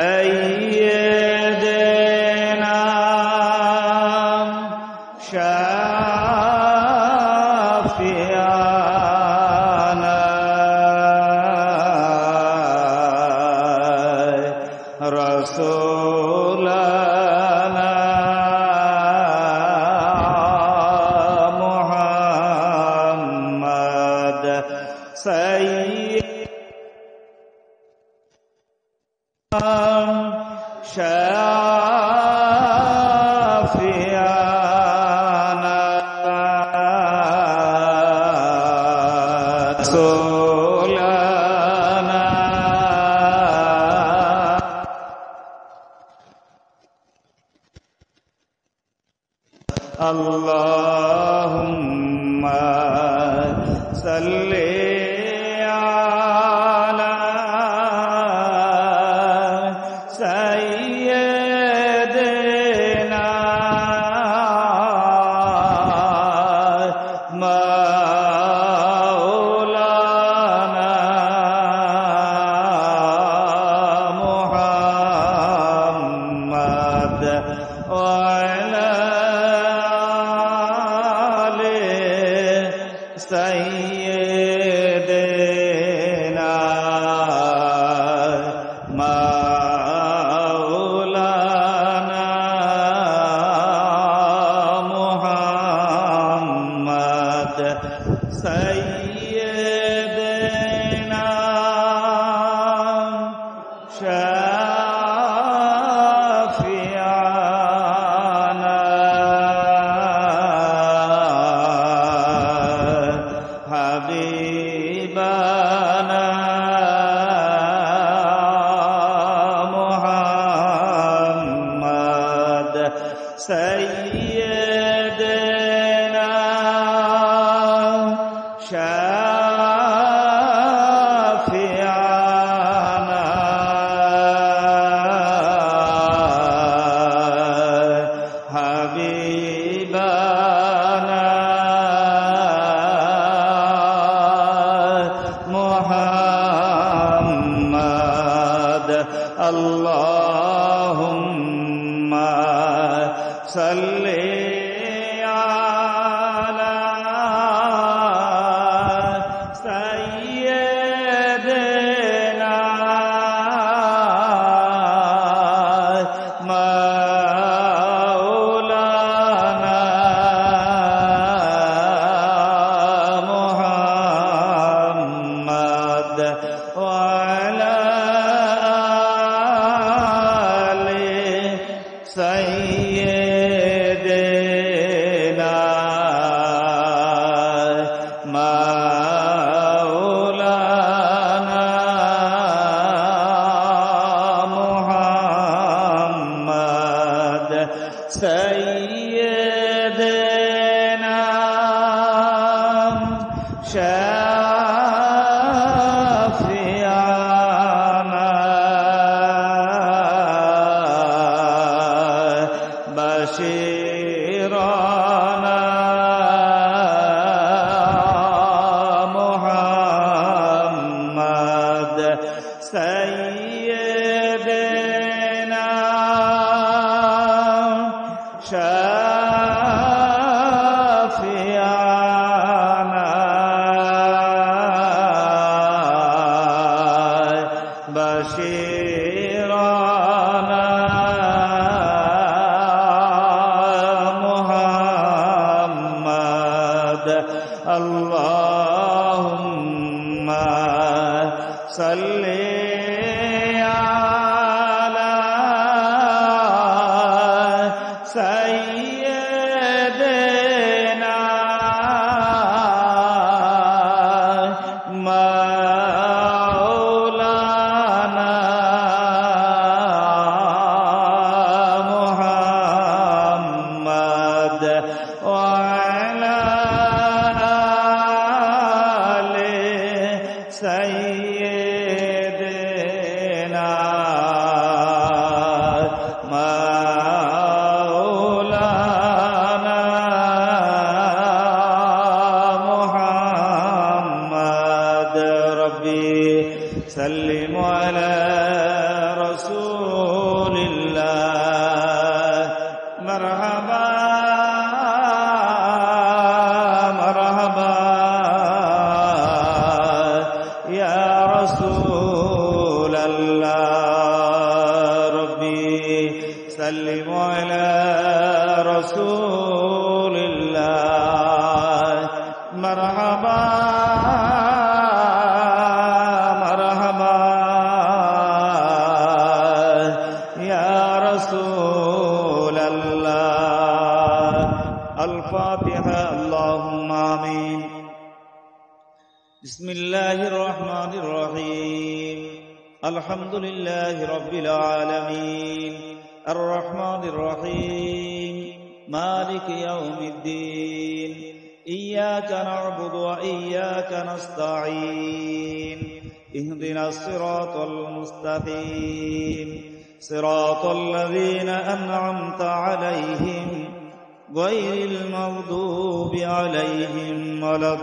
سيدنا شافعنا رسولنا محمد شافعنا رسولنا اللهم صل على سيدنا مولانا محمد وعلى آل سيدنا مولانا محمد سيدنا شافعنا حبيبنا محمد سيدنا شافعنا حبيبنا محمد اللهم صل على سيدنا مولانا محمد وعلى آل سيدنا مولانا محمد سيدنا شافعنا بشيرنا محمد سيدنا شافعنا بشيرنا محمد اللهم صل على سيدنا الله مرحبا مرحبا يا رسول الله ربي سلم على رسول الله مرحبا مرحبا يا رسول الله الفاتحة اللهم آمين بسم الله الرحمن الرحيم الحمد لله رب العالمين الرحمن الرحيم مالك يوم الدين إياك نعبد وإياك نستعين اهدنا الصراط المستقيم صراط الذين أنعمت عليهم غير المغضوب عليهم ولا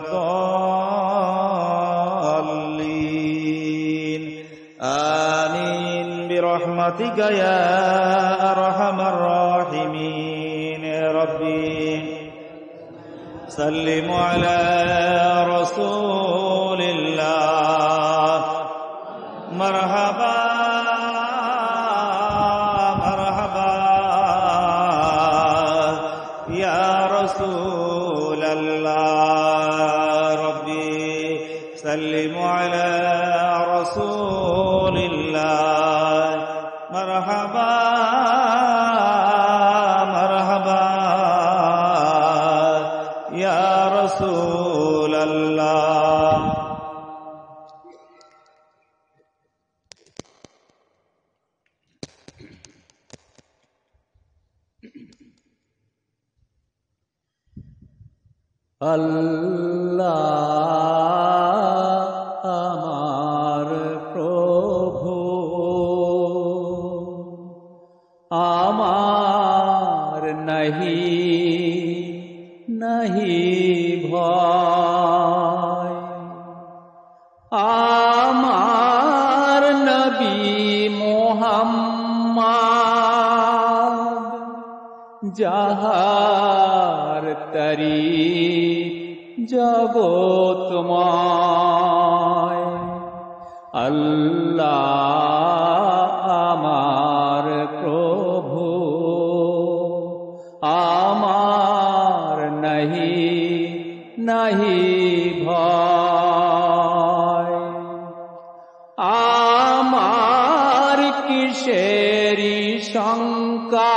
الضالين آمين برحمتك يا أرحم الراحمين ربي سلم على رسول الله مرحبا مرحبا يا رسول الله ربي سلم على رسول الله مرحبا مرحبا يا رسول الله আল্লাহ আমার প্রভু আমার নাহি ভয় আমার নবী মুহাম্মদ যাহার তারিফ জগৎময় আল্লাহ আমার প্রভু আমার নাহি ভয় আমার কিসেরি শঙ্কা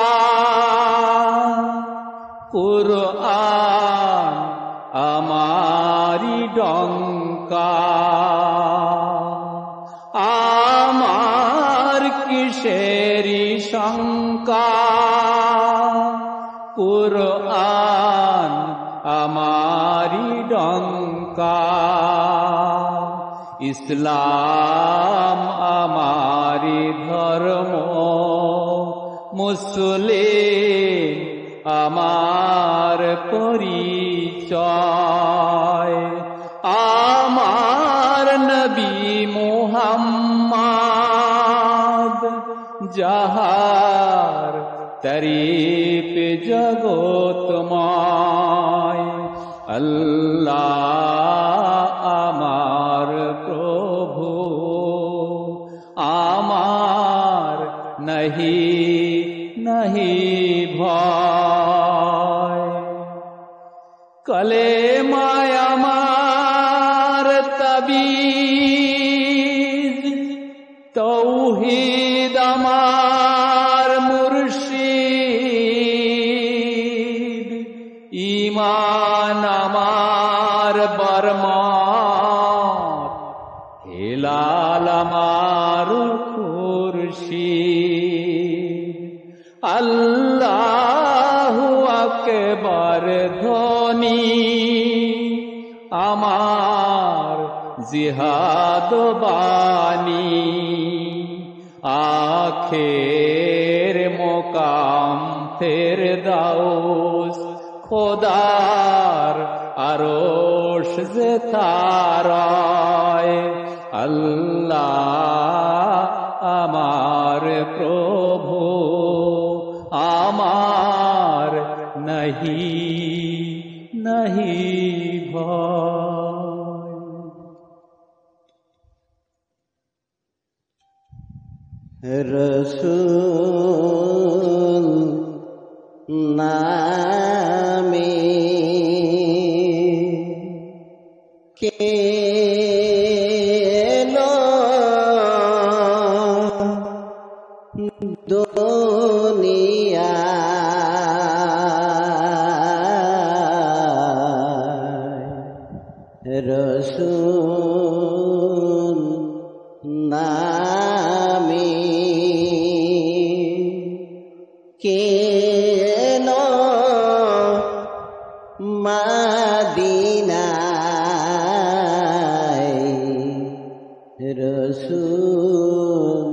কুরআন আমারি ডঙ্কা আমার কিসেরি শঙ্কা কুরআন আমারি ডঙ্কা ইসলাম আমারি ধর্ম মুসলিম আমার পরিচয় আমার নবী মুহাম্মদ যাহার তারিফ জগৎময় আল্লাহ আমার প্রভু আমার নাহি ভয় কলেমায় আমার তাবিজ তৌহিদ আমার মুর্শিদ ঈমান আমার বরমাত হেলাল আমার খুরশিদ আল্লাহু আকবার ধ্বনি আমার জিহাদ বাণী আখের মোকাম ফেরদাউস খোদার আরশ যে তারায় আল্লাহ আমার প্রভু আমার নাহি নাহি ভয়। রসূল নামে কেন দুনিয়া রসূল নামে কেন মদিনায় রসূল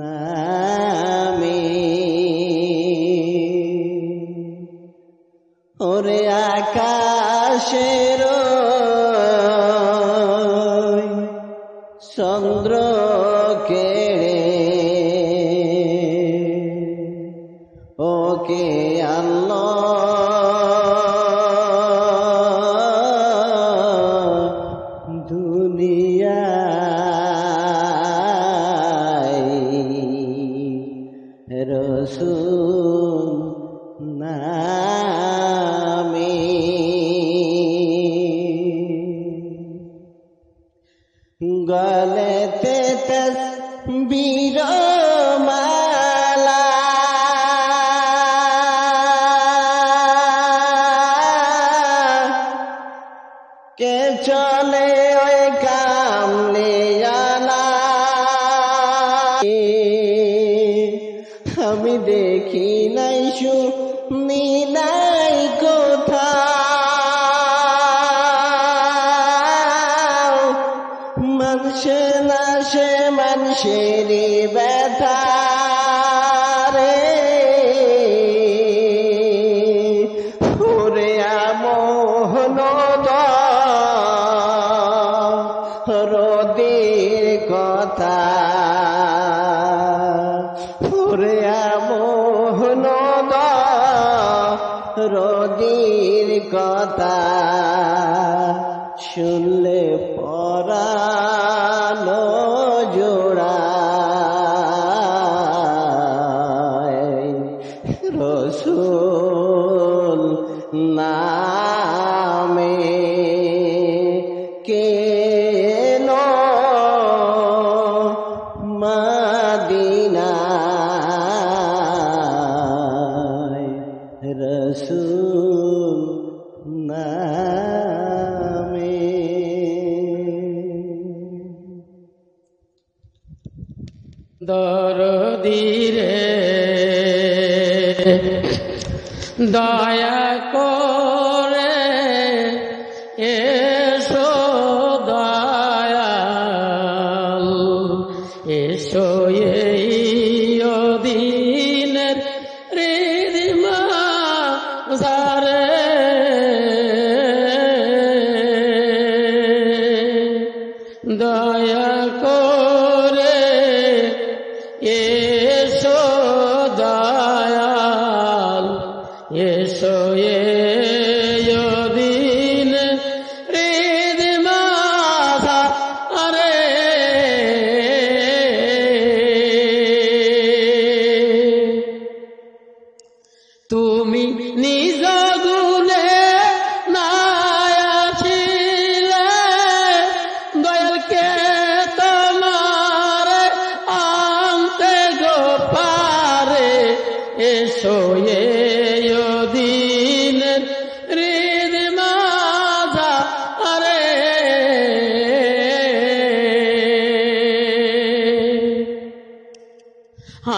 নামে ওরে আকাশের চন্দ্র কেড়ে ওকে আল্লাহ দুনিয়ায় রসূল নামে গলেতে তসবীর মালা কে চলে ওই কামলে আনা আমি দেখি নাই শুনি নাই কোথাও মানুষে না সে মানুষেরই ব্যথা রে ওরে মোহন রোদের কথা ওরে মোহন রোদের কথা শুনলে পরানো জোড়ায় রসূল নামে কেন মদিনায় রসূল নামে। দরদিরে দয়া করে এসো দয়াল এসো এই দিনের হৃদমা জারে দয়া করে এসো দয়াল এসো দিন হৃদমা জারে তুমি নিজ গুণে নায়াছিলে দয়ালকে তোমার আনতে গো পারে এসো দিন হৃদ মাঝারে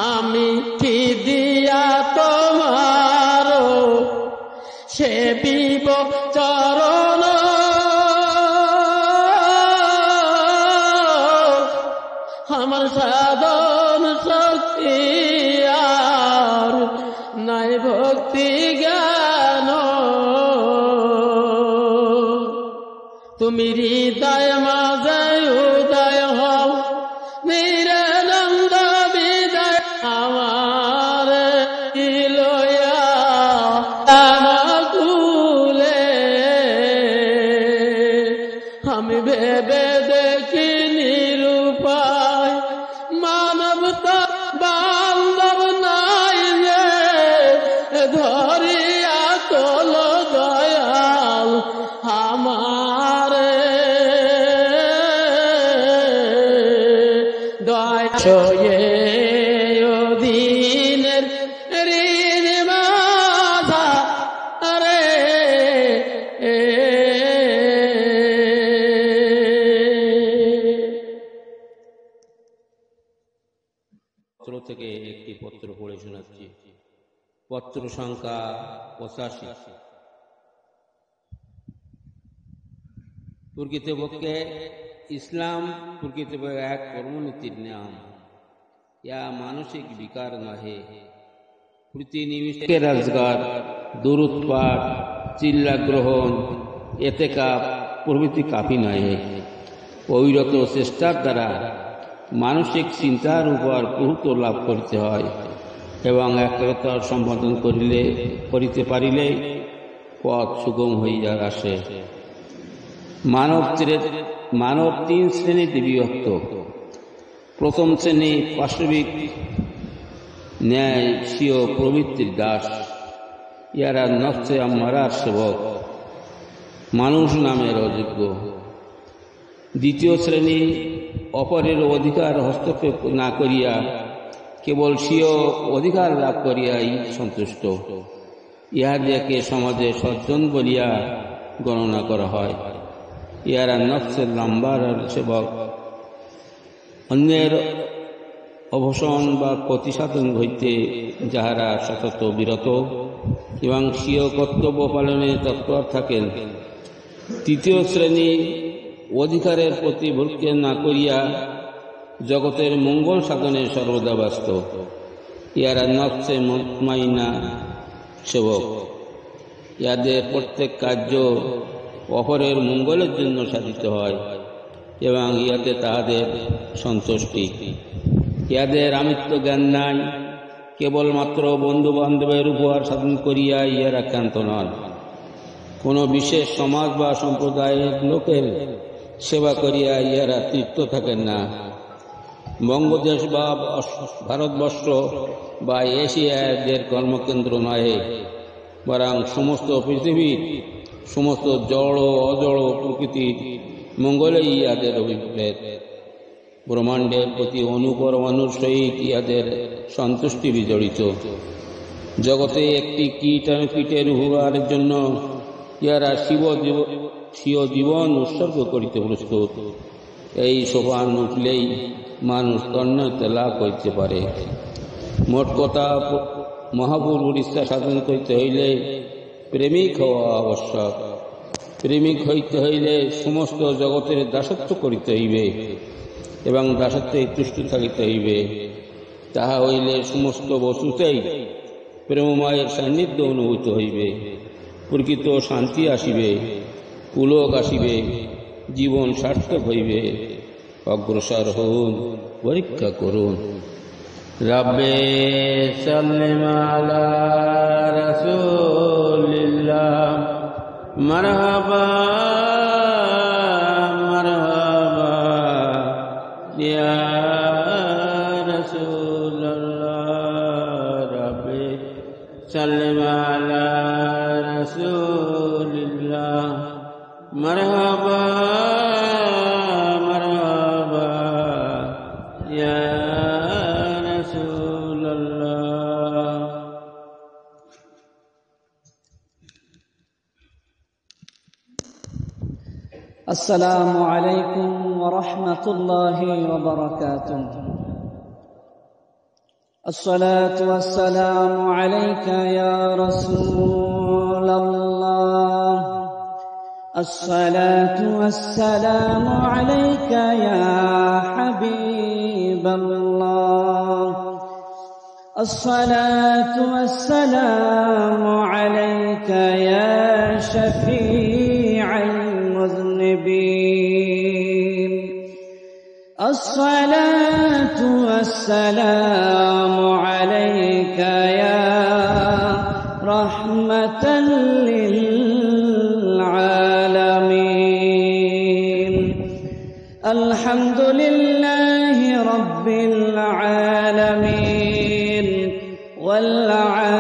আমি কি দিয়া তোমার সে বিব চরণ আমার সাধন শক্তি আর নাই ভক্তি জ্ঞান তুমি হৃদয় মাঝে উদয় হও নিরানন্দ তো বান্ধব নাই যে ধরিয়া তোল দয়াল আমারে দয়া দিনের ঋণ মাথা রে পত্র থেকে একটি পত্র পড়ে শোনাচ্ছি। পত্র সংখ্যা 85। প্রকৃতপক্ষে ইসলাম প্রকৃতপক্ষে এক কর্মনীতির নাম। ইয়া মানসিক বিকার নহে। প্রতি নিমিষে রাজগার, দুরূদ পাঠ, চিল্লা গ্রহণ, এতেকাপ প্রভৃতি কাফি নহে। অবিরত চেষ্টার দ্বারা মানসিক চিন্তার উপর প্রভুত্ব লাভ করতে হয় এবং একাগ্রতার সম্পাদন করিতে পারিলে পথ সুগম হইয়া আসে। মানব 3 শ্রেণীতে বিভক্ত। প্রথম শ্রেণী পাশবিক ন্যায় স্বীয় প্রবৃত্তির দাস, ইহারা নফসে আম্মারার সেবক, মানুষ নামের অযোগ্য। দ্বিতীয় শ্রেণী অপরের অধিকার হস্তক্ষেপ না করিয়া কেবল স্বীয় অধিকার লাভ করিয়াই সন্তুষ্ট। ইহাদিয়াকে সমাজে সজ্জন বলিয়া গণনা করা হয়। ইহারা নফসের লাম্বার সেবক, অন্যের অবসান বা প্রতিসাধন হইতে যাহারা সতত বিরত এবং স্বীয় কর্তব্য পালনে তৎপর থাকেন। তৃতীয় শ্রেণী অধিকারের প্রতি ভ্রুক্ষেপ না করিয়া জগতের মঙ্গল সাধনে সর্বদা ব্যস্ত। ইহারা নফসে মুতমাইনা সেবক। ইহাদের প্রত্যেক কার্য অপরের মঙ্গলের জন্য সাধিত হয় এবং ইহাতে তাহাদের সন্তুষ্টি। ইহাদের আমিত্ব জ্ঞান নাই। কেবলমাত্র বন্ধু বান্ধবের উপহার সাধন করিয়া ইহারা ক্ষান্ত নন। কোনো বিশেষ সমাজ বা সম্প্রদায়ের লোকের সেবা করিয়া ইহারা তৃপ্ত থাকেন না। বঙ্গদেশ বা ভারতবর্ষ বা এশিয়া এদের কর্মকেন্দ্র নহে, বরং সমস্ত পৃথিবীর সমস্ত জড় অজড় প্রকৃতির মঙ্গলেই ইহাদের অভিপ্রেত। ব্রহ্মাণ্ডের প্রতি অনুপরমাণুর সহিত ইহাদের সন্তুষ্টি বিজড়িত। জগতে একটি কীটের উপকারের জন্য ইহারা স্বীয় জীবন উৎসর্গ করিতে প্রস্তুত। এই সোপান উঠলেই মানুষ তন্ময়তা লাভ করতে পারে। মোট কথা, মহাপুরুর ইচ্ছা সাধন করতে হইলে প্রেমিক হওয়া আবশ্যক। প্রেমিক হইতে হইলে সমস্ত জগতের দাসত্ব করিতে হইবে এবং দাসত্বে তুষ্ট থাকিতে হইবে। তাহা হইলে সমস্ত বস্তুতেই প্রেমময়ের সান্নিধ্য অনুভূত হইবে। প্রকৃত শান্তি আসিবে, পুলক আসিবে, জীবন সার্থক হইবে। অগ্রসর হউন, পরীক্ষা করুন। রব্বে সাল্লিম আলা রাসূলিল্লাহ। মারহাবা মারহাবা ইয়া রাসূলুল্লাহ। রব্বে সাল্লিম আলা রাসূলিল্লাহ। মারহাবা মারহাবা ইয়া রাসূলুল্লাহ। السلام عليكم ورحمة الله وبركاته. الصلاة والسلام عليك يا رسول الله. الصلاة والسلام عليك يا حبيب الله. الصلاة والسلام عليك يا شفيع المذنبين. الصلاة والسلام عليك يا رحمة للعالمين. الحمد لله رب العالمين العالمين والعاقبة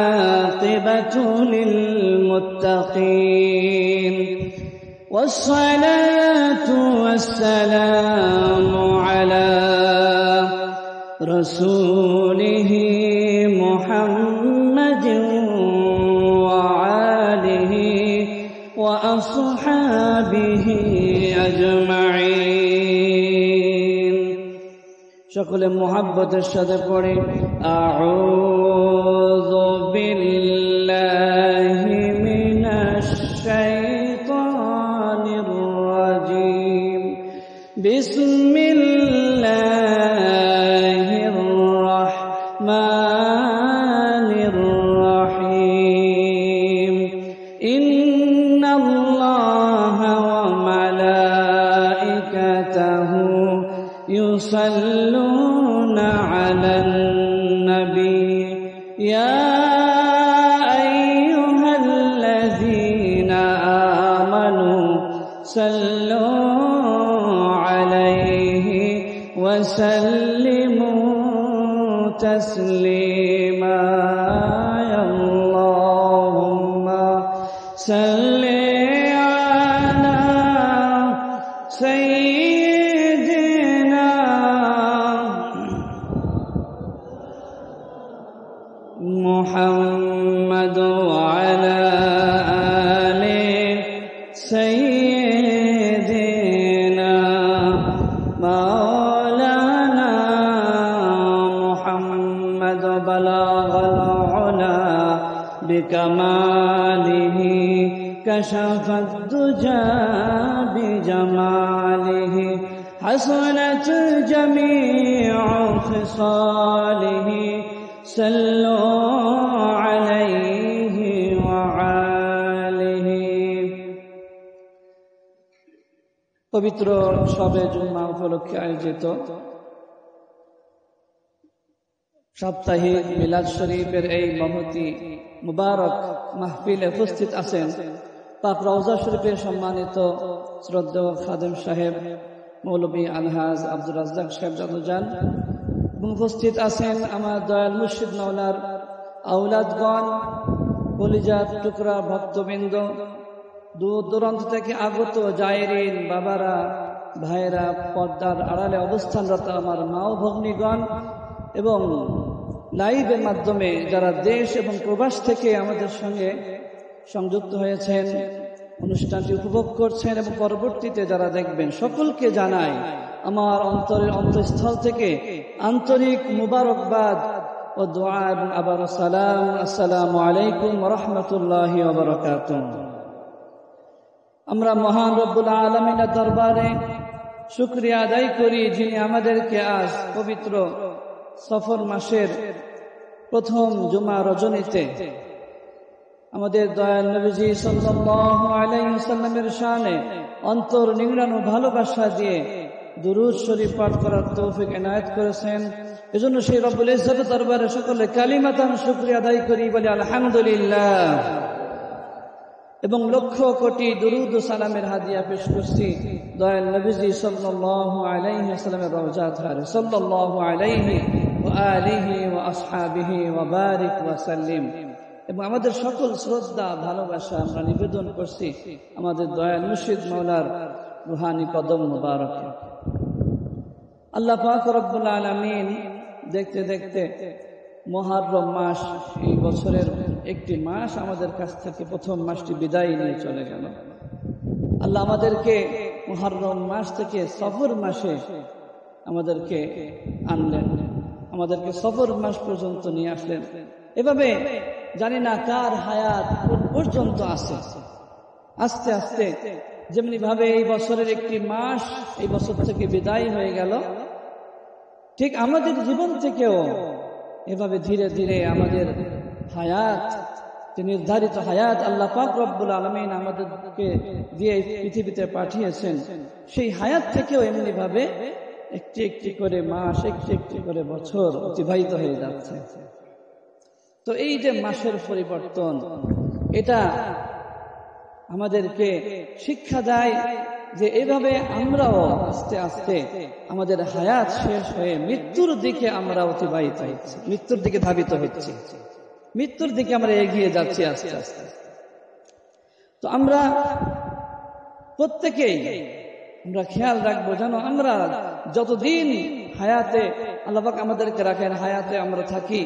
للمتقين والصلاة والسلام على رسوله محمد وآله وأصحابه أجمعين সকলে মুহাব্বতের সাথে পড়ে আউযু বিল্লাহি মিনাশ শাইতানির রাজীম বিসমিল্লাহির রাহমানির রাহিম ইন্নাল্লাহা ওয়া মালাইকাতাহু يصلون على النبي يا أيها الذين آمنوا صلوا عليه وسلموا تسليما اللهم صل على سيدنا محمد وعلى آل سيدنا مولانا محمد بلغ العلا بكماله كشف الدجى بجماله حسنت جميع خصاله صلوا عليه وآله পবিত্র শবে জুমা উপলক্ষে আয়োজিত সাপ্তাহিক মিলাদ শরীফের এই মহতি মুবারক মাহফিলে উপস্থিত আছেন পাক রওজা শরীফের সম্মানিত শ্রদ্ধেয় খাদেম সাহেব মৌলভী আলহাজ আব্দুর রাজ্জাক সাহেব জাদুজান এবং উপস্থিত আছেন আমার দয়াল মুর্শিদ মাওলার আওলাদগণ কলিজার টুকরা ভক্তবৃন্দ দূর দূরান্ত থেকে আগত জায়েরিন বাবারা ভাইয়েরা পর্দার আড়ালে অবস্থানরত আমার মা ও ভগ্নীগণ এবং লাইভের মাধ্যমে যারা দেশ এবং প্রবাস থেকে আমাদের সঙ্গে সংযুক্ত হয়েছেন অনুষ্ঠানটি উপভোগ করছেন এবং পরবর্তীতে যারা দেখবেন সকলকে জানাই আমার অন্তরের অন্তঃস্থল থেকে আন্তরিক মুবারকবাদ ও দোয়া এবং আবার সালাম আসসালামু আলাইকুম ওয়া রাহমাতুল্লাহি ওয়া বারাকাতুহু আমরা মহান রব্বুল আলামিনের দরবারে শুকরিয়া আদায় করি যিনি আমাদেরকে আজ পবিত্র সফর মাসের প্রথম জুমা রজনীতে আমাদের দয়াল নবীজি সাল্লাল্লাহু আলাইহি ওয়াসাল্লামের শানে অন্তর নিংড়ানো ভালোবাসা দিয়ে দুরূদ শরীফ পাঠ করার তৌফিক এনায়েত করেছেন। এজন্য সেই রব্বুল ইজ্জতের দরবারে সকলে কালিমাতান শুকরিয়া আদায় করি বলে আলহামদুলিল্লাহ এবং লক্ষ কোটি দুরূদ ও সালামের হাদিয়া পেশ করছি দয়াল নবীজি সাল্লাল্লাহু আলাইহি ওয়াসাল্লামের রওজা ধারে সাল্লাল্লাহু আলাইহি ওয়া আলিহি ওয়া আসহাবিহি ওয়া বারিক ওয়া সাল্লিম এবং আমাদের সকল শ্রদ্ধা ভালোবাসা আমরা নিবেদন করছি আমাদের দয়াল মুর্শিদ মাওলার রুহানি কদম মুবারকে। আল্লাহ পাক রব্বুল আলামিন দেখতে দেখতে মুহররম মাস এই বছরের একটি মাস আমাদের কাছ থেকে প্রথম মাসটি বিদায় নিয়ে চলে গেল। আল্লাহ আমাদেরকে মুহররম মাস থেকে সফর মাসে আমাদেরকে আনলেন, আমাদেরকে সফর মাস পর্যন্ত নিয়ে আসলেন। এভাবে জানি না কার হায়াত পর্যন্ত আছে। আস্তে আস্তে যেমনি ভাবে এই বছরের একটি মাস এই বছর থেকে বিদায় হয়ে গেল, ঠিক আমাদের জীবন থেকেও এভাবে ধীরে ধীরে আমাদের হায়াত, নির্ধারিত হায়াত আল্লাহ পাক রব্বুল আলামিন আমাদেরকে দিয়ে পৃথিবীতে পাঠিয়েছেন, সেই হায়াত থেকেও এমনি ভাবে একটি একটি করে মাস, একটি একটি করে বছর অতিবাহিত হয়ে যাচ্ছে। তো এই যে মাসের পরিবর্তন, এটা আমাদেরকে শিক্ষা দেয় যে এইভাবে আমরাও আস্তে আস্তে আমাদের হায়াত শেষ হয়ে মৃত্যুর দিকে আমরা অতিবাহিত হচ্ছি, মৃত্যুর দিকে ধাবিত হচ্ছি, মৃত্যুর দিকে আমরা এগিয়ে যাচ্ছি আস্তে আস্তে। তো আমরা প্রত্যেকেই আমরা খেয়াল রাখবো যেন আমরা যতদিন হায়াতে আল্লাহ পাক আমাদেরকে রাখেন, হায়াতে আমরা থাকি,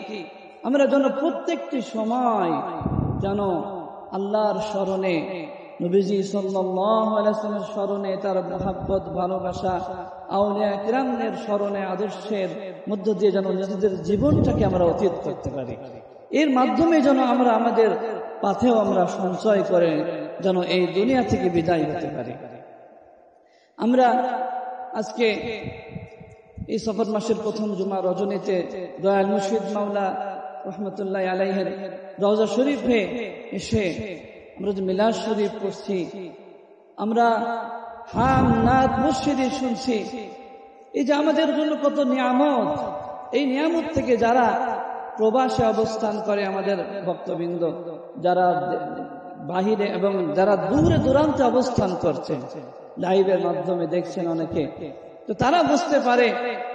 আমরা যেন প্রত্যেকটি সময় যেন আল্লাহর স্মরণে, নবীজি সাল্লাল্লাহু আলাইহি ওয়াসাল্লামের স্মরণে, তার মহব্বত, ভালোবাসা, আউলিয়া কিরামের স্মরণে, আদর্শের মধ্য দিয়ে যেন নিজেদের জীবনটাকে আমরা অতীত করতে পারি। এর মাধ্যমে যেন আমরা আমাদের পাথেও আমরা সঞ্চয় করে যেন এই দুনিয়া থেকে বিদায় হতে পারি। আমরা আজকে এই সফর মাসের প্রথম জুমা রজনীতে দয়াল মুর্শিদ মাওলা রহমতুল্লাহ আলাইহের রওজা শরীফে এসে আমরা যে মিলাদ শরীফ পড়ছি, আমরা হাম নাত মুর্শিদি শুনছি, এই যে আমাদের জন্য কত নিয়ামত, এই নিয়ামত থেকে যারা প্রবাসে অবস্থান করে আমাদের ভক্তবৃন্দ, যারা বাহিরে এবং যারা দূরে দূরান্তে অবস্থান করছে, লাইভের মাধ্যমে দেখছেন অনেকে, তো তারা বুঝতে পারে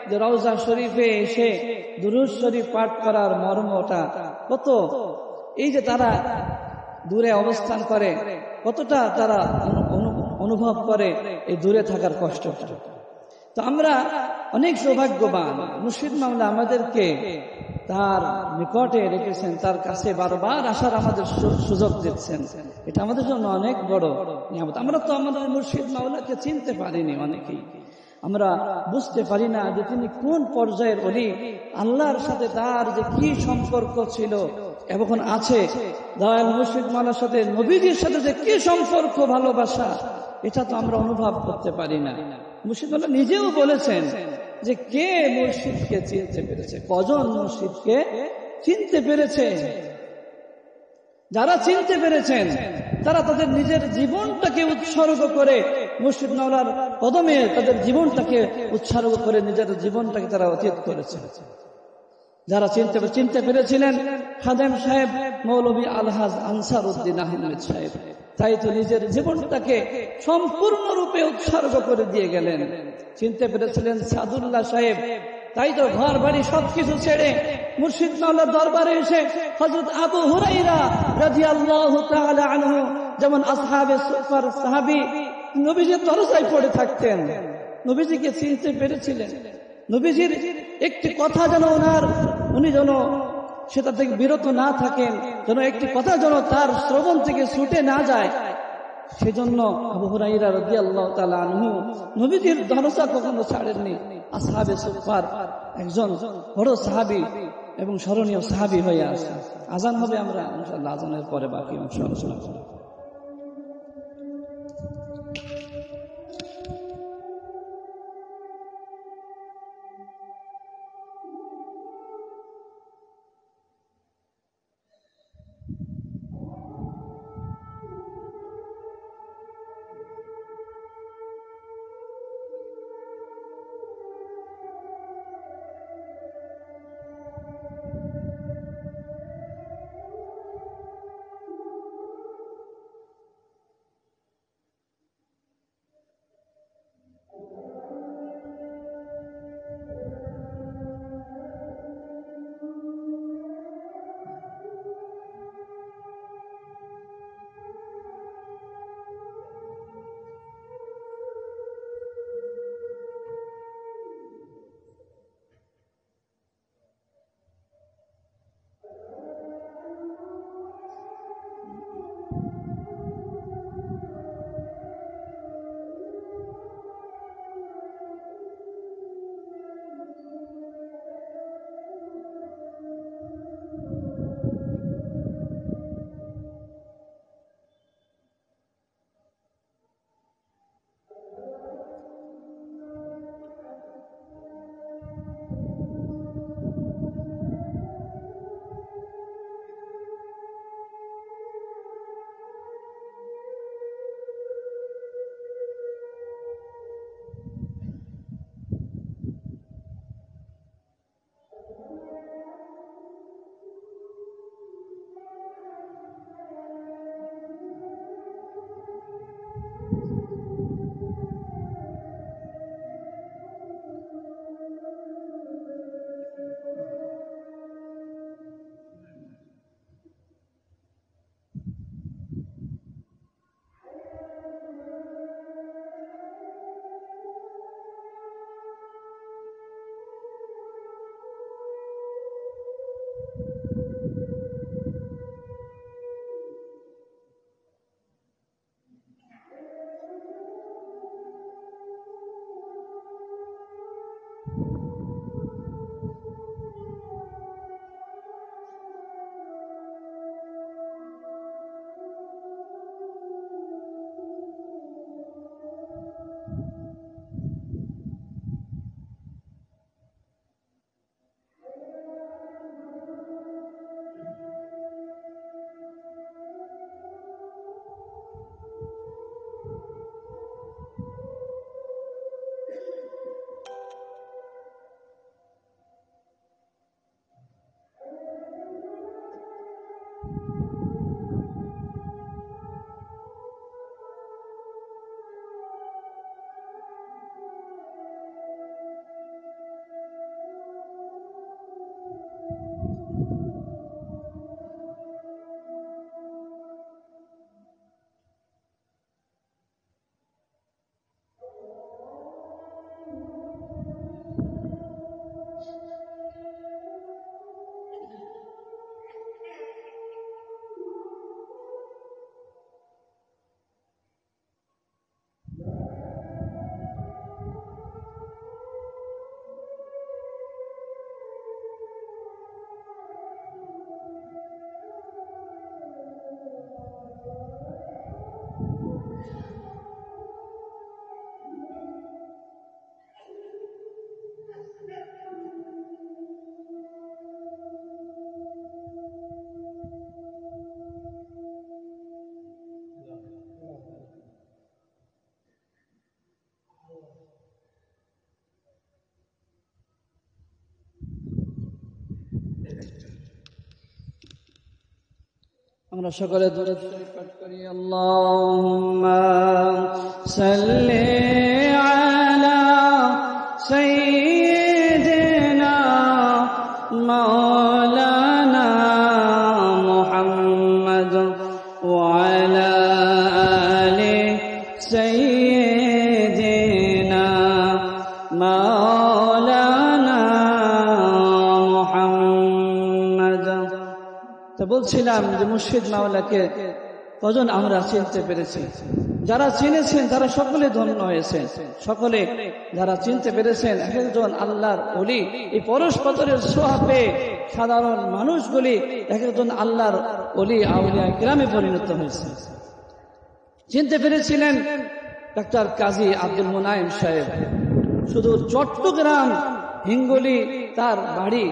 যে রওজা শরীফে এসে দুরূদ শরীফ পাঠ করার মর্মটা কত, এই যে তারা দূরে অবস্থান করে কতটা তারা অনুভব করে এই দূরে থাকার কষ্টটা। তো আমরা অনেক সৌভাগ্যবান, মুর্শিদ মাওলা আমাদেরকে তার নিকটে রেখেছেন, তার কাছে বারবার আসার আমাদের সুযোগ দিচ্ছেন। এটা আমাদের জন্য অনেক বড় নিয়ামত। আমরা তো আমাদের মুর্শিদ মাওলাকে চিনতে পারিনি, অনেকেই আমরা বুঝতে পারি না যে তিনি কোন পর্যায়ের ওলি, আল্লাহর সাথে তার যে কি সম্পর্ক ছিল এখন আছে, দয়াল মুর্শিদ মাওলার সাথে নবীজির সাথে যে কি সম্পর্ক, ভালোবাসা, এটা তো আমরা অনুভব করতে পারি না। মুর্শিদ মাওলা নিজেও বলেছেন যে কে মুর্শিদকে চিনতে পেরেছে, কজন মুর্শিদকে চিনতে পেরেছে। যারা চিনতে পেরেছেন তারা তাদের নিজের জীবনটাকে উৎসর্গ করে মুর্শিদ মাওলার কদমে তাদের জীবনটাকে উৎসর্গ করে নিজের জীবনটাকে তারা অতীত করেছে। যারা চিনতে পেরেছিলেন খাদেম সাহেব মৌলভী আলহাজ আনসার উদ্দিন আহমেদ সাহেব, তাই তো নিজের জীবনটাকে সম্পূর্ণরূপে উৎসর্গ করে দিয়ে গেলেন। চিনতে পেরেছিলেন সাদুল্লাহ সাহেব, তাই তো ঘর বাড়ি সবকিছু ছেড়ে মুর্শিদ মাওলার দরবারে এসে হযরত আবু হুরায়রা রাদিয়াল্লাহু তাআলা আনহু যেমন আসহাবে সুফার সাহাবী নবীজির দরজায় পড়ে থাকতেন, নবীজিকে চিনতে পেরেছিলেন। নবীজির একটি কথা যেন উনি যেন সেটা থেকে বিরত না থাকেন, যেন একটি কথা যেন তার শ্রবণ থেকে ছুটে না যায়, সেজন্য আবু হুরায়রা রাদিয়াল্লাহু তাআলা আনহু নবীজির দরজা কখনো ছাড়েননি। আসহাবে সুফার একজন বড় সাহাবী এবং স্মরণীয় সাহাবী হয়ে আছে। আজান হবে, আমরা ইনশাআল্লাহ আজানের পরে বাকি অংশ আলোচনা করব। আমরা সকলে দুরূদ শরীফ পাঠ করি। আল্লাহুম্মা সাল্লি আলা সাইয়্যিদিনা মাওলানা মুহাম্মদ ওয়া আলা আলি সাইয়্যিদিনা মাওলানা মুহাম্মদ। তো বলছিলাম যে মুর্শিদ মাওলাকে কজন আমরা চিনতে পেরেছি। যারা চিনেছেন তারা সকলে ধন্য হয়েছে। সকলে যারা চিনতে পেরেছেন, এক একজন আল্লাহর ওলি। এই পরস্পরের সোহাবে সাধারণ মানুষগুলি এক একজন আল্লাহর ওলি আউলিয়া কিরামে পরিণত হয়েছে। চিনতে পেরেছিলেন ডক্টর কাজী আব্দুল মুনাইম সাহেব, শুধু চট্টগ্রাম হিঙ্গলি তার বাড়ি,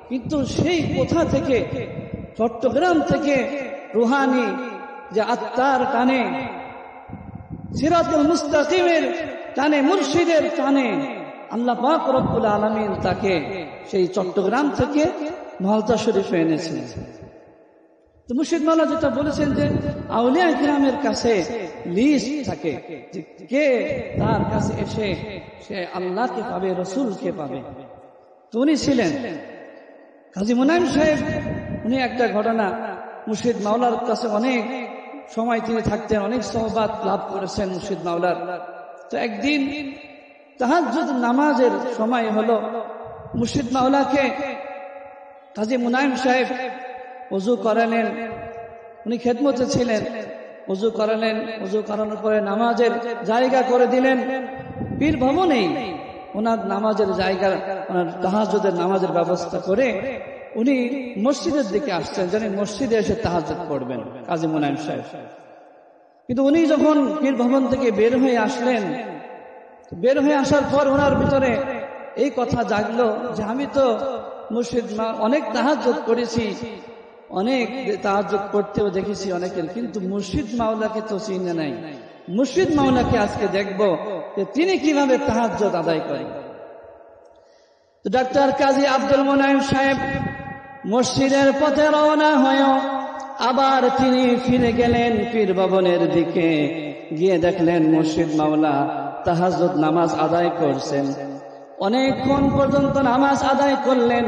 কিন্তু সেই কোথা থেকে চট্টগ্রাম থেকে রুহানি যে আত্মার টানে, সিরাতুল মুস্তাকিমের টানে, মুর্শিদের টানে আল্লাহ পাক রব্বুল আলামিন তাকে সেই চট্টগ্রাম থেকে মালদা শরীফে এনেছেন। তো মুর্শিদ মাওলা যেটা বলেছেন যে আউলিয়া কিরামের কাছে লিস্ট থাকে, কে তার কাছে এসে সে আল্লাহকে পাবে, রসুলকে পাবে। তো উনি ছিলেন কাজী মুনাইম সাহেব। উনি একটা ঘটনা, মুর্শিদ মাওলার কাছে অনেক সময় তিনি থাকতেন, অনেক সহবাত লাভ করেছেন মুর্শিদ মাওলার। তো একদিন তাহাজ্জুদ নামাজের সময় হলো, মুর্শিদ মাওলাকে কাজী মুনাইম সাহেব ওযু করালেন। উনি খেদমতে ছিলেন, ওযু করালেন। ওযু করানোর পরে নামাজের জায়গা করে দিলেন। পীর ভবনেই ওনার নামাজের জায়গা, ওনার তাহাজ্জুদের নামাজের ব্যবস্থা করে উনি মসজিদের দিকে আসছেন, যেন মসজিদে এসে তাহাজ্জুদ পড়বেন কাজী মুনাইম সাহেব। কিন্তু উনি যখন পীর ভবন থেকে বের হয়ে আসলেন, বের হয়ে আসার পর ওনার ভিতরে এই কথা জাগলো যে আমি তো মুর্শিদ অনেক তাহাজ্জুদ করেছি, অনেক তাহাজ্জুদ করতেও দেখেছি অনেকের, কিন্তু মুর্শিদ মাওলাকে তো চিনে নাই। মুর্শিদ মাওলাকে আজকে দেখবো যে তিনি কিভাবে তাহাজ্জুদ আদায় করেন। তো ডক্টর কাজী আব্দুল মুনাইম সাহেব মসজিদের পথে রওনা হয়ে আবার তিনি ফিরে গেলেন পীর ভবনের দিকে। গিয়ে দেখলেন মুর্শিদ মাওলা তাহাজ্জুদ নামাজ আদায় করছেন। অনেকক্ষণ পর্যন্ত নামাজ আদায় করলেন,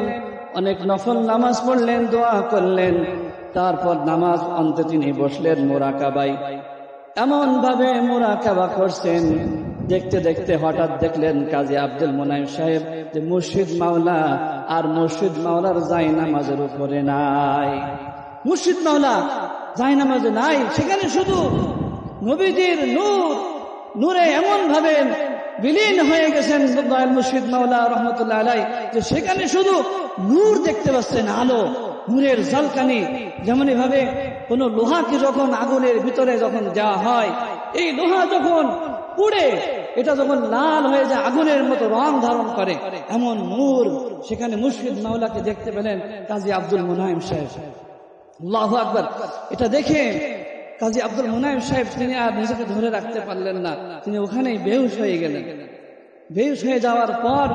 অনেক নফল নামাজ পড়লেন, দোয়া করলেন। তারপর নামাজ অন্তে তিনি বসলেন মুরাকাবায়। এমন ভাবে মুরাকাবা করছেন, দেখতে দেখতে হঠাৎ দেখলেন কাজী আব্দুল মুনাইম সাহেব যে মুর্শিদ মাওলা আর মুর্শিদ মাওলার জায়নামাজের উপরে নাই। মুর্শিদ মাওলা জায়নামাজে নাই, সেখানে শুধু নবীজির নূর, নূরে এমন ভাবে বিলীন হয়ে গেছেন মুর্শিদ মাওলা রহমতুল্লাহ আলাইহি যে সেখানে শুধু নূর দেখতে পাচ্ছেন, আলো, নূরের ঝলকানি। যেমন ভাবে কোন লোহাকে যখন আগুনের ভিতরে যখন দেওয়া হয়, এই লোহা যখন পুড়ে এটা যখন লাল হয়ে যায়, আগুনের মতো রং ধারণ করে, এমন নূর সেখানে মুর্শিদ মাওলাকে দেখতে পেলেন কাজী আব্দুল মুনাইম সাহেব। আল্লাহু আকবার। এটা দেখে কাজী আব্দুল মুনাইম সাহেব তিনি আর নিজেকে ধরে রাখতে পারলেন না, তিনি ওখানেই বেহুশ হয়ে গেলেন। বেহুশ হয়ে যাওয়ার পর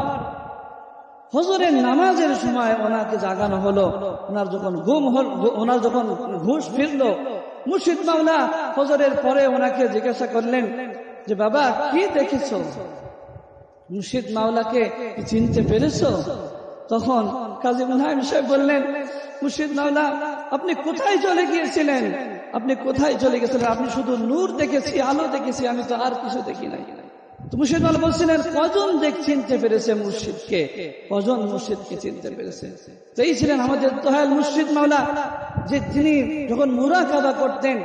ফজরের নামাজের সময় ওনাকে জাগানো হলো। ওনার যখন ওনার যখন হুঁশ ফিরল, মুর্শিদ মাওলা ফজরের পরে ওনাকে জিজ্ঞাসা করলেন যে বাবা কি দেখেছো, মুর্শিদ মাওলাকে চিনতে পেরেছো? তখন কাজী মুনাইম সাহেব বললেন, মুর্শিদ মাওলা আপনি কোথায় চলে গিয়েছিলেন? আপনি কোথায় চলে গেছিলেন? আপনি শুধু নূর দেখেছি, আলো দেখেছি, আমি তো আর কিছু দেখি নাই। তো মুর্শিদ মাওলা বলছিলেন কজন চিনতে পেরেছে মুর্শিদকে, কজন মুর্শিদকে চিনতে পেরেছে? তো এই ছিলেন আমাদের দয়াল মুর্শিদ মাওলা, যে তিনি যখন মুরাকাবা করতেন,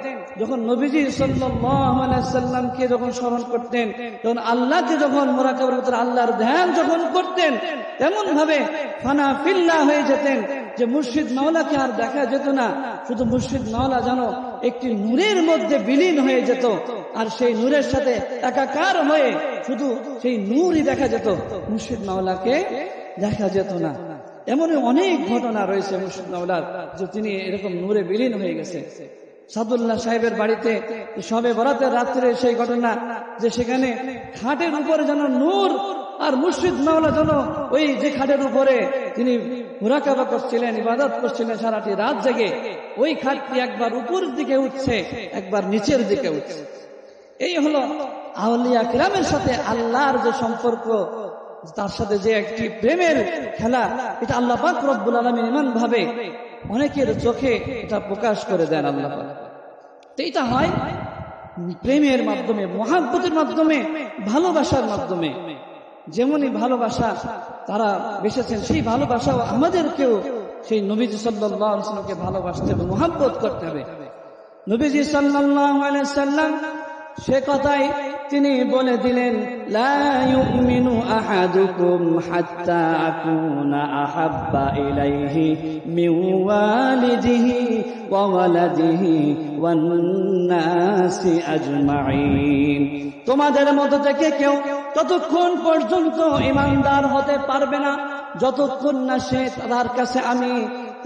যখন নবীজি সাল্লাল্লাহু আলাইহি সাল্লামকে যখন স্মরণ করতেন, যখন আল্লাহকে যখন মুরাকাবার ভিতরে আল্লাহর ধ্যান যখন করতেন, তেমন ভাবে ফানা ফিল্লাহ হয়ে যেতেন যে মুর্শিদ মাওলাকে আর দেখা যেত না, শুধু মুর্শিদ মাওলা যেন একটি নূরের মধ্যে বিলীন হয়ে যেত, আর সেই নূরের সাথে একাকার হয়ে শুধু সেই নূরই দেখা যেত, মুর্শিদ মাওলাকে দেখা যেত না। এমনই অনেক ঘটনা রয়েছে মুর্শিদ মাওলার, যে তিনি এরকম নূরে বিলীন হয়ে গেছে। সাদুল্লাহ সাহেবের বাড়িতে শবে বরাতের রাত্রে সেই ঘটনা, যে সেখানে খাটের উপরে যেন নূর আর মুর্শিদ মাওলা যেন ওই যে খাটের উপরে তিনি মুরাকাবা করছিলেন, ইবাদত করছিলেন সারাটি রাত জেগে, ওই খাটটি একবার উপরের দিকে উঠছে, একবার নিচের দিকে উঠছে। এই হলো আউলিয়া কিরামের সাথে আল্লাহর যে সম্পর্ক, তার সাথে যে একটি প্রেমের খেলা, এটা আল্লাহ পাক রব্বুল আলামিন এমন ভাবে অনেকের চোখে এটা প্রকাশ করে দেন আল্লাহ পাক। তো এটা হয় প্রেমের মাধ্যমে, মহাব্বতের মাধ্যমে, ভালোবাসার মাধ্যমে। যেমনই ভালোবাসা তারা বেসেছেন, সেই ভালোবাসাও আমাদেরকেও সেই নবীজি সাল্লাল্লাহু আলাইহি ওয়াসাল্লামকে ভালোবাসতে হবে, মহাব্বত করতে হবে। নবীজি সাল্লাল্লাহু আলাইহি ওয়াসাল্লাম সে কথাই তিনি বলে দিলেন, লা ইউমিনু আহাদুকুম হাত্তা আকুনা আহাব্বা ইলাইহি মিন ওয়ালিদিহি ওয়া ওয়ালাদিহি ওয়ান নাসি আজমাইন। তোমাদের মধ্যে থেকে কেউ ততক্ষণ পর্যন্ত ঈমানদার হতে পারবে না যতক্ষণ না সে তার কাছে আমি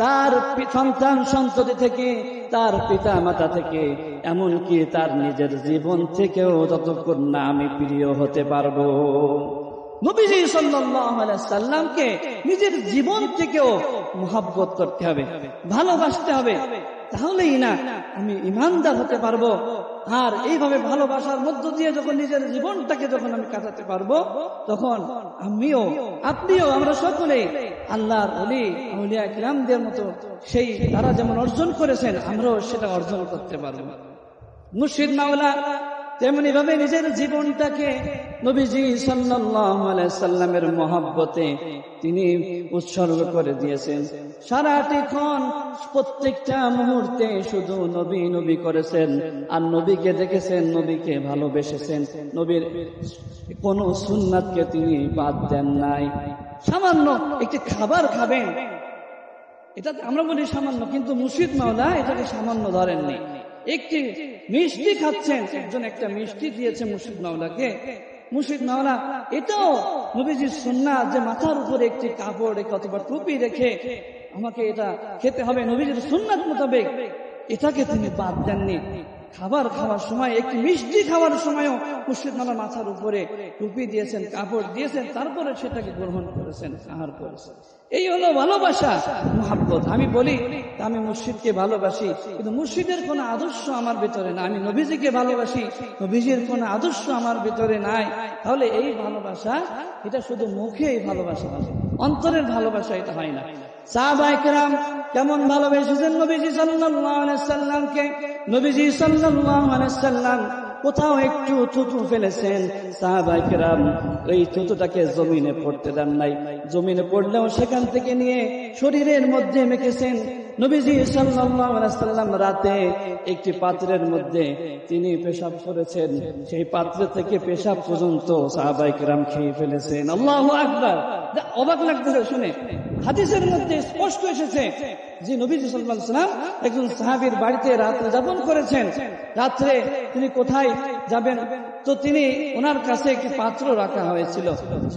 তার সন্তান সন্ততি থেকে, তার পিতা মাতা থেকে, এমনকি তার নিজের জীবন থেকেও যতক্ষণ না আমি প্রিয় হতে পারবো। নবীজি সাল্লাল্লাহু আলাইহি সাল্লামকে নিজের জীবন থেকেও মুহাব্বত করতে হবে, ভালোবাসতে হবে, তাহলেই না আমি ঈমানদার হতে পারবো। আর এইভাবে ভালোবাসার মধ্য দিয়ে যখন নিজের জীবনটাকে যখন আমি কাটাতে পারবো, তখন আমিও, আপনিও, আমরা সকলেই আল্লাহর ওলি আউলিয়া কিরামদের মতো সেই তারা যেমন অর্জন করেছেন, আমরাও সেটা অর্জন করতে পারবো। মুর্শিদ মাওলা তেমনি ভাবে নিজের জীবনটাকে নবীজি সাল্লাল্লাহু আলাইহি সাল্লামের মহব্বতে তিনি উৎসর্গ করে দিয়েছেন। সারাটিক্ষণ প্রত্যেকটা মুহূর্তে শুধু নবী নবী করেছেন, আর নবীকে দেখেছেন, নবীকে ভালোবেসেছেন, নবীর কোন সুন্নাতকে তিনি বাদ দেন নাই। সামান্য একটি খাবার খাবেন, এটা আমরা বলি সামান্য, কিন্তু মুর্শিদ মাওলা এটাকে সামান্য ধরেননি। একটি মিষ্টি খাচ্ছেন, একজন একটা মিষ্টি দিয়েছে মুর্শিদ মাওলাকে, মুর্শিদ মাওলা এটাও নবীজির সুন্নাত যে মাথার উপরে একটি কাপড় রেখে অথবা টুপি রেখে আমাকে এটা খেতে হবে নবীজির সুন্নাত মোতাবেক, এটাকে তিনি বাদ দেননি। খাবার খাওয়ার সময়, একটি মিষ্টি খাওয়ার সময়ও মুর্শিদ মাওলা মাথার উপরে টুপি দিয়েছেন, কাপড় দিয়েছেন, তারপরে সেটাকে গ্রহণ করেছেন, আহার করেছেন। এই হলো ভালোবাসা, মুহাব্বত। আমি বলি আমি মুর্শিদকে ভালোবাসি, কিন্তু মুর্শিদের কোন আদর্শ আমার ভিতরে না। আমি নবীজিকে ভালোবাসি, নবীজির কোন আদর্শ আমার ভিতরে নাই। তাহলে এই ভালোবাসা এটা শুধু মুখে এই ভালোবাসা, অন্তরের ভালোবাসা এটা হয় না। সাহাবায়ে কেরাম কেমন ভালোবেসেছেন নবীজি সাল্লাল্লাহু আলাইহি সাল্লামকে। নবীজি সাল্লাল্লাহু আলাইহি সাল্লাম কোথাও একটু থুতু ফেলেছেন, সাহাবায়ে কেরাম এই থুতুটাকে জমিনে পড়তে দেন নাই। জমিনে পড়লেও সেখান থেকে নিয়ে শরীরের মধ্যে মেখেছেন। নবীজি সাল্লাল্লাহু আলাইহি সাল্লাম রাতে একটি পাত্রের মধ্যে তিনি পেশাব করেছেন, সেই পাত্র থেকে পেশাব পর্যন্ত সাহাবায়ে কেরাম খেয়ে ফেলেছেন। আল্লাহু আকবার! অবাক লাগতেছে শুনে। হাদিসের মধ্যে স্পষ্ট এসেছে যে নবীজি সাল্লাল্লাহু আলাইহি সাল্লাম একজন সাহাবীর বাড়িতে রাত্রে যাপন করেছেন। রাত্রে তিনি কোথায় যাবেন, তো তিনি ওনার কাছে একটি পাত্র রাখা হয়েছিল,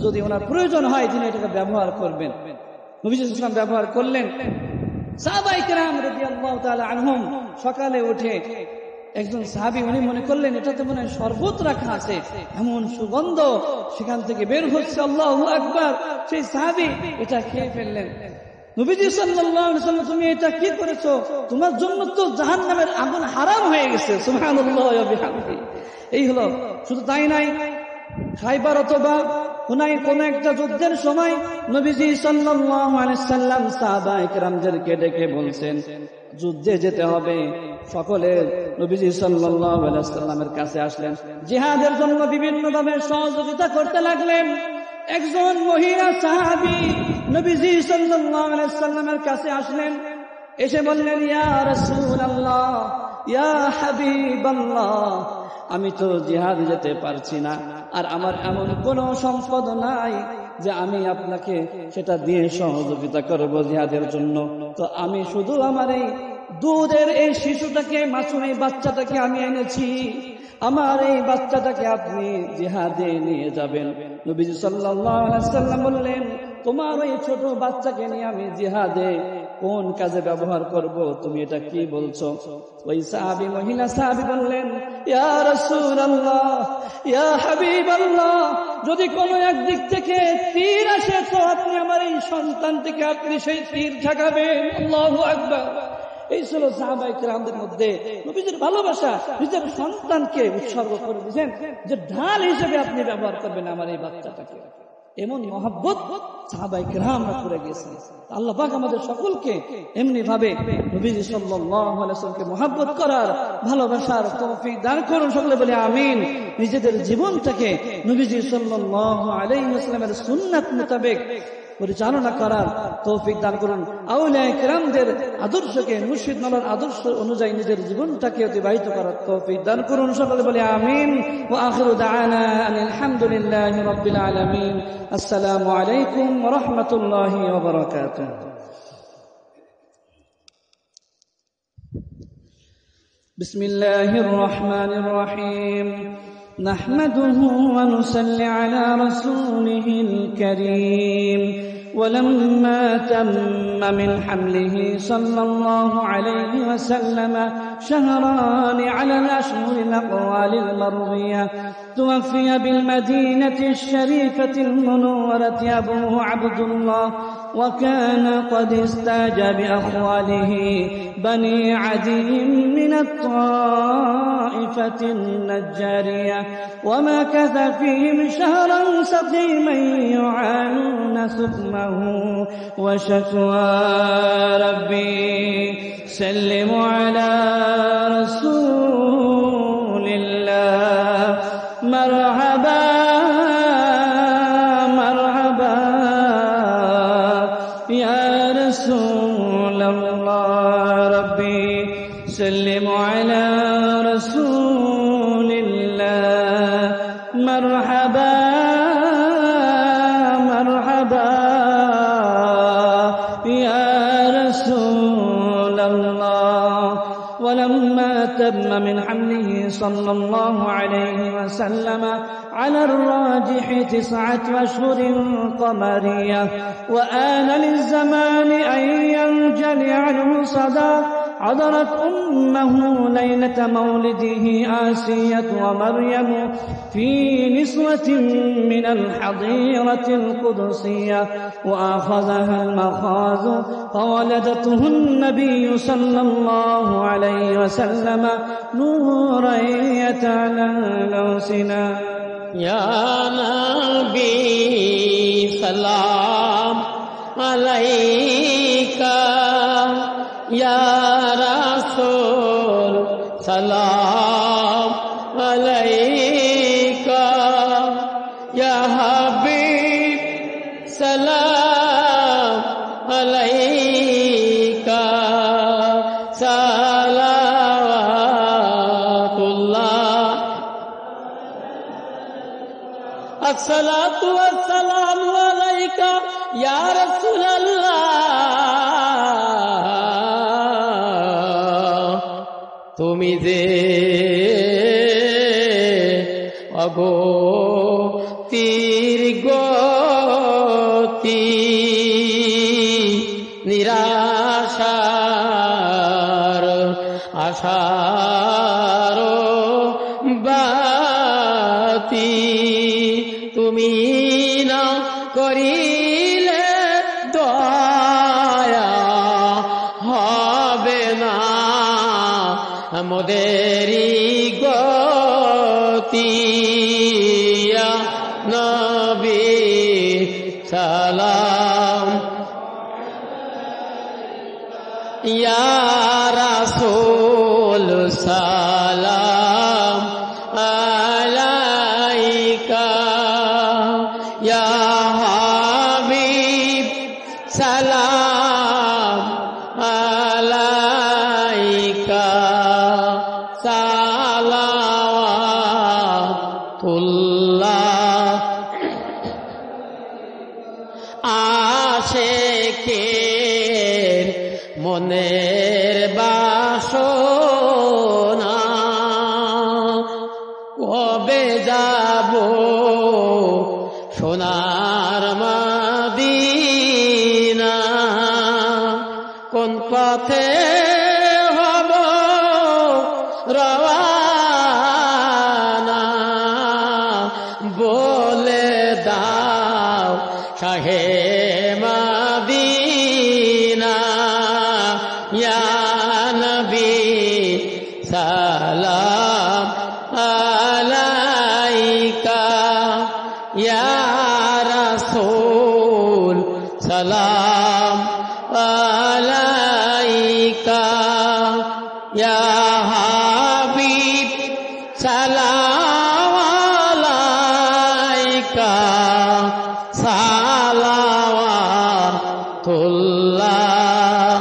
যদি ওনার প্রয়োজন হয় তিনি এটাকে ব্যবহার করবেন। নবীজি সাল্লাল্লাহু আলাইহি সাল্লাম ব্যবহার করলেন। সাহাবায়ে কেরাম রাদিয়াল্লাহু তাআলা আনহুম সকালে উঠে একজন সাহাবী উনি মনে করলেন এটাতে মনে হয় শরবত রাখা আছে, এমন সুগন্ধ সেখান থেকে বের হচ্ছে, আল্লাহু আকবার! সেই সাহাবী এটা খেয়ে ফেললেন। নবীজি সাল্লাল্লাহু আলাইহি ওয়াসাল্লাম, তুমি এটা কি করেছো? তোমার জন্য তো জাহান্নামের আগুন হারাম হয়ে গেছে। সুবহানাল্লাহ ওয়া বিহামদিহি। এই হলো, শুধু তাই নাই, খাইবার অথবা হুনাইন কোন একটা যুদ্ধের সময় নবীজি সাল্লাল্লাহু আলাইহি সাল্লাম সাহাবায়ে কেরামদেরকে ডেকে বলছেন যুদ্ধে যেতে হবে। সকলে নবীজি সাল্লাল্লাহু আলাইহি সাল্লামের কাছে আসলেন, জিহাদের জন্য বিভিন্নভাবে সহযোগিতা করতে লাগলেন। একজন মহিলা সাহাবী নবীজি সাল্লাল্লাহু আলাইহি সাল্লামের কাছে আসলেন, এসে বললেন, ইয়া রাসূলুল্লাহ, ইয়া হাবিবাল্লাহ, আমি তো জিহাদ যেতে পারছি না, আর আমার এমন কোন সম্পদ নাই যে আমি আপনাকে সেটা দিয়ে সহযোগিতা করব জিহাদের জন্য। তো আমি শুধু আমার এই দুধের এই শিশুটাকে, মাসুম এই বাচ্চাটাকে আমি এনেছি, আমার এই বাচ্চাটাকে আপনি জিহাদে নিয়ে যাবেন। নবীজি সাল্লাল্লাহু আলাইহি সাল্লাম বললেন, তোমার এই ছোট বাচ্চাকে নিয়ে আমি জিহাদে কোন কাজে ব্যবহার করব, তুমি এটা কি বলছো? ওই সাহাবী মহিলা সাহাবী বললেন, ইয়া রাসূলুল্লাহ, ইয়া হাবিবাল্লাহ, যদি কোনো একদিক থেকে তীর আসে তো আপনি আমার এই সন্তানটিকে আপনি সেই তীর ঠেকাবেন। আল্লাহু আকবার। এই ছিল সাহাবায়ে কেরামদের মধ্যে নবীজির ভালোবাসা। নিজের সন্তানকে উৎসর্গ করে দিয়েছেন যে ঢাল হিসেবে আপনি ব্যবহার করবেন আমার এই বাচ্চাটাকে। এমন মহব্বত সাহাবায়ে কেরামরা করে গেছেন। আল্লাহ পাক আমাদের সকলকে এমনি ভাবে নবীজি সাল্লাল্লাহু আলাইহি ওয়াসাল্লামকে মহব্বত করার, ভালোবাসার তৌফিক দান করুন। সকলে বলে আমিন। নিজেদের জীবনটাকে নবীজি সাল্লাল্লাহু আলাইহি ওয়াসাল্লামের সুন্নাত মোতাবেক পরিচালনা করার তৌফিক দান করুন। আউলিয়া কেরামদের আদর্শকে, মুর্শিদ মাওলার আদর্শ অনুযায়ী নিজের জীবনটাকে অতিবাহিত করার তৌফিক দান করুন। সকলে বলে আমিন। ওয়া আখিরু দা'ওয়ানা আলহামদুলিল্লাহি রাব্বিল আলামিন। আসসালামু আলাইকুম ওয়া রাহমাতুল্লাহি ওয়া বারাকাতুহু। বিসমিল্লাহির রহমানির রহিম। نحمده ونصلي على رسوله الكريم. ولما تم من حمله صلى الله عليه وسلم شهران على الأشهر الأقوال المروية توفي بالمدينة الشريفة المنورة أبوه عبد الله، وكان قد استاج بأخواله بني عدي من الطائفة النجارية، ومكث فيهم شهرا سقيما يعانون سقمه وشكوى. ربي سلم على رسول الله. مرحبا مرحبا يا رسول الله. ربي سلم على رسول الله. مرحبا مرحبا يا رسول الله. ولما تم من حمله صلى الله عليه وسلم على الراجح 9 أشهر قمرية، وآن للزمان أن ينجلي عنه صدى، حضرت أمه ليلة مولده آسية ومريم في نسوة من الحظيرة القدسية، وأخذها المخاض فولدته النبي صلى الله عليه وسلم نورا يتعلى سنا. يا نبي سلام عليك، يا رسول سلام عليك، يا حبيب سلام عليك. صلوات الله الصلاة والسلام عليك يا رسول الله. তুমি যে অগতির গতি, নিরাশার আশার বাতি, তুমি না করিলে দয়া হবে না মোদেরি গতি। ইয়া নবী সালাম, ইয়া রাসূল সালাম আলাইকা, ইয়া হাবিব সালাম আলাইকা। সালাওয়াতুল্লাহ আশিকের মনের বাসনা, কবে যাব সোনার মদিনা, কোন পথে হব রওয়ানা বলে দাও শাহে মদিনা ইয়া নবী সালাম আলাইকা ইয়া রাসূল সালাম আলাইকা ইয়া হাবিব সালাম আলাইকা সালাওয়াতুল্লাহ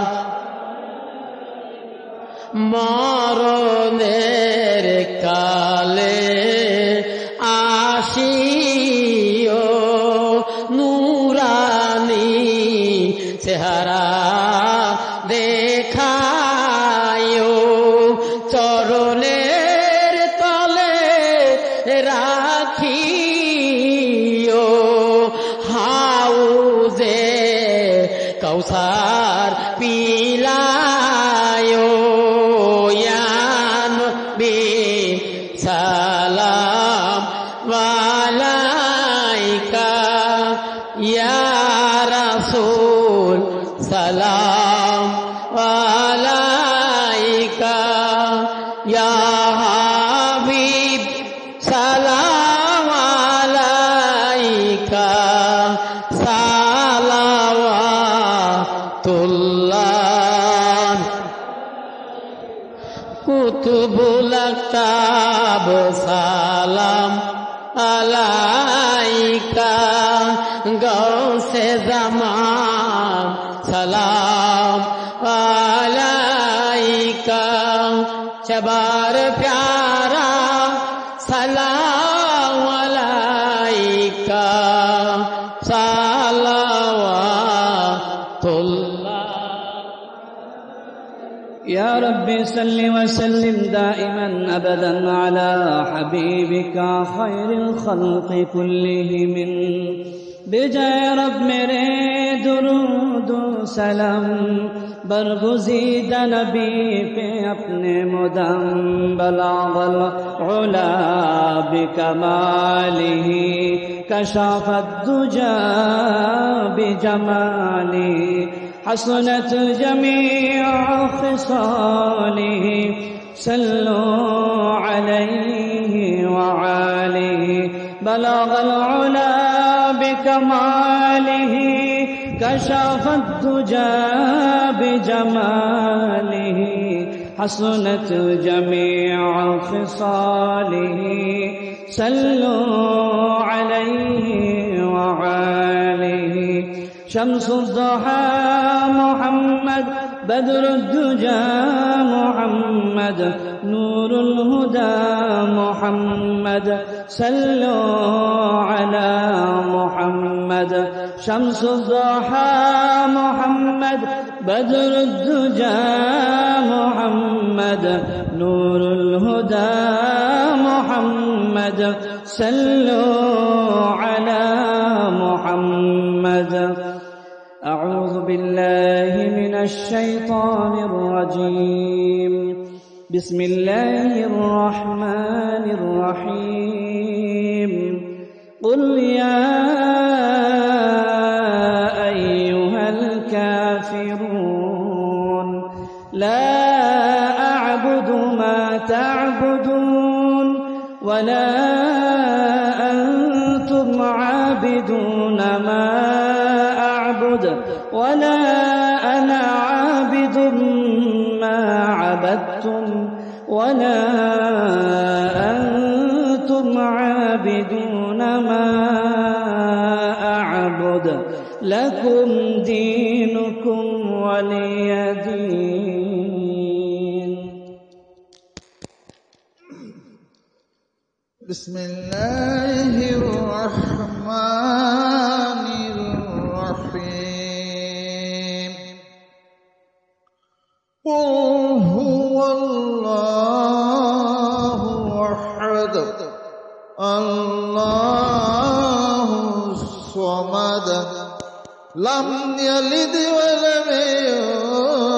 মরণের কালে আসিও নুরানি চেহারা দেখায়ো চরণের তলে রাখিও হাউজে কৌসার পিলায়ো ইয়া নবী সালাম আলাইকা ইয়া রাসূল সালাম আলাইকা ইয়া হাবিব সালাম আলাইকা সালাওয়াতুল্লাহ কুতুবুল আকতাব সালাম আলাইকা গৌসে জামান সালাম আলাইকা সবার প্যারা সালাম আলাইকা সালাওয়াতুল্লাহ يا رب صل وسلم دائما أبدا على حبيبك خير الخلق كلهم بجائے رب میرے درود و سلام برگزیدہ نبی پہ اپنے مدام بلاغ العلا بکمالہ کشف الدجى بجمالہ حسنت جميع خصاله صلوا عليه وعليه بلغ العلا بكماله كشف الدجى بجماله حسنت جميع خصاله صلوا عليه وعليه شمس الضحى محمد بدر الدجى محمد نور الهدى محمد صلوا على محمد شمس الضحى محمد بدر الدجى محمد نور الهدى محمد صلوا على محمد أعوذ بالله من الشيطان الرجيم بسم الله الرحمن الرحيم قل يا أيها الكافرون لا أعبد ما تعبدون ولا أنتم عابدون ما أعبد ولا أنا عابد ما عبدتم ولا أنتم عابدون ما أعبد لكم دينكم ولي دين. بسم الله الرحمن الرحيم قل هو الله أحد الله الصمد لم يلد ولم يولد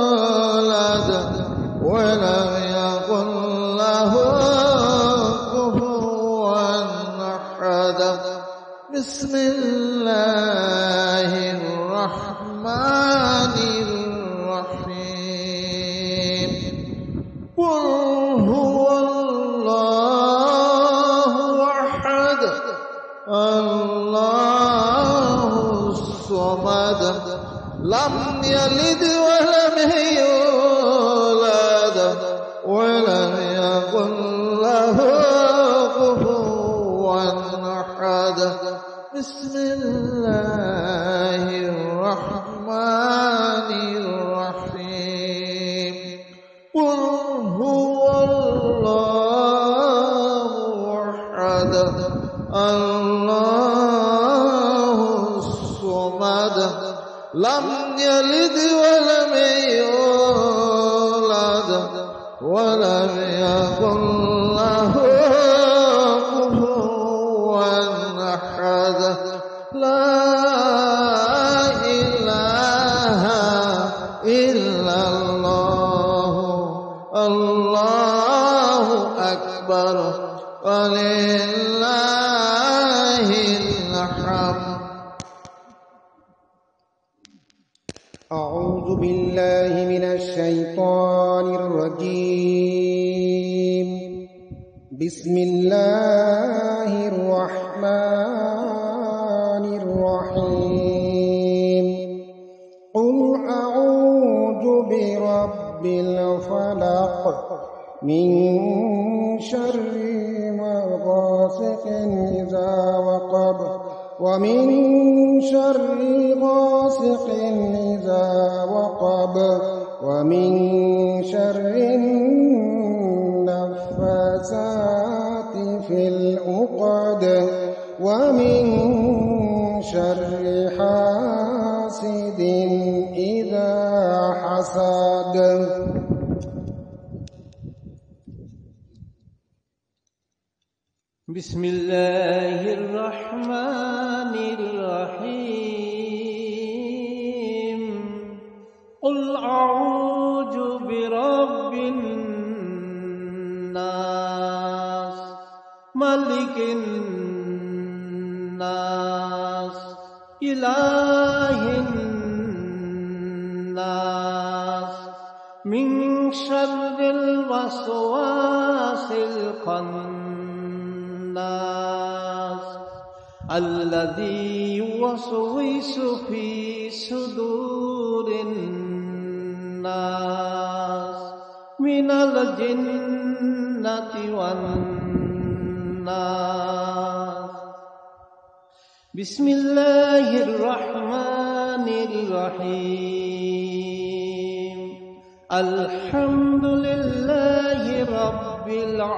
بسم الله الرحمن الرحيم قل هو الله أحد الله الصمد لم يلد ولم يولد ولم يكن له كفوا أحد بسم الله الرحمن الرحيم قل هو الله أحد الله الصمد لم يلد ولم يولد ولم يكن له كفوا أحد لا إله إلا الله الله أكبر ولله الحمد. أعوذ بالله من الشيطان الرجيم. بسم الله الرحمن الرحيم. قل أعوذ برب الفلق من شر ما غاسق إذا وقب ومن شر غاسق إذا وقب ومن شر النفاثات في العقد ومن شر حاسد إذا حسد. بسم الله الرحمن الرحيم قل أعوذ برب الناس ملك الناس إله الناس من شر الوسواس الخناس الذي يوسوس في صدور الناس من الجنة والناس. بسم الله الرحمن الرحيم الحمد لله رب العالمين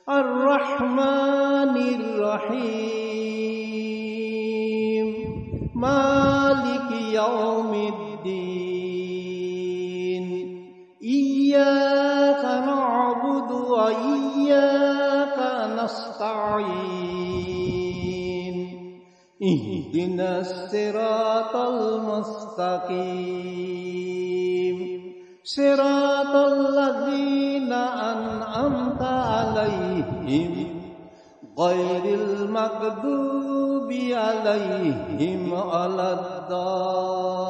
الرحمن الرحيم مالك يوم الدين إياك نعبد وإياك نستعين اهدنا الصراط المستقيم صراط الذين أنعمت عليهم غير المغضوب عليهم ولا الضالين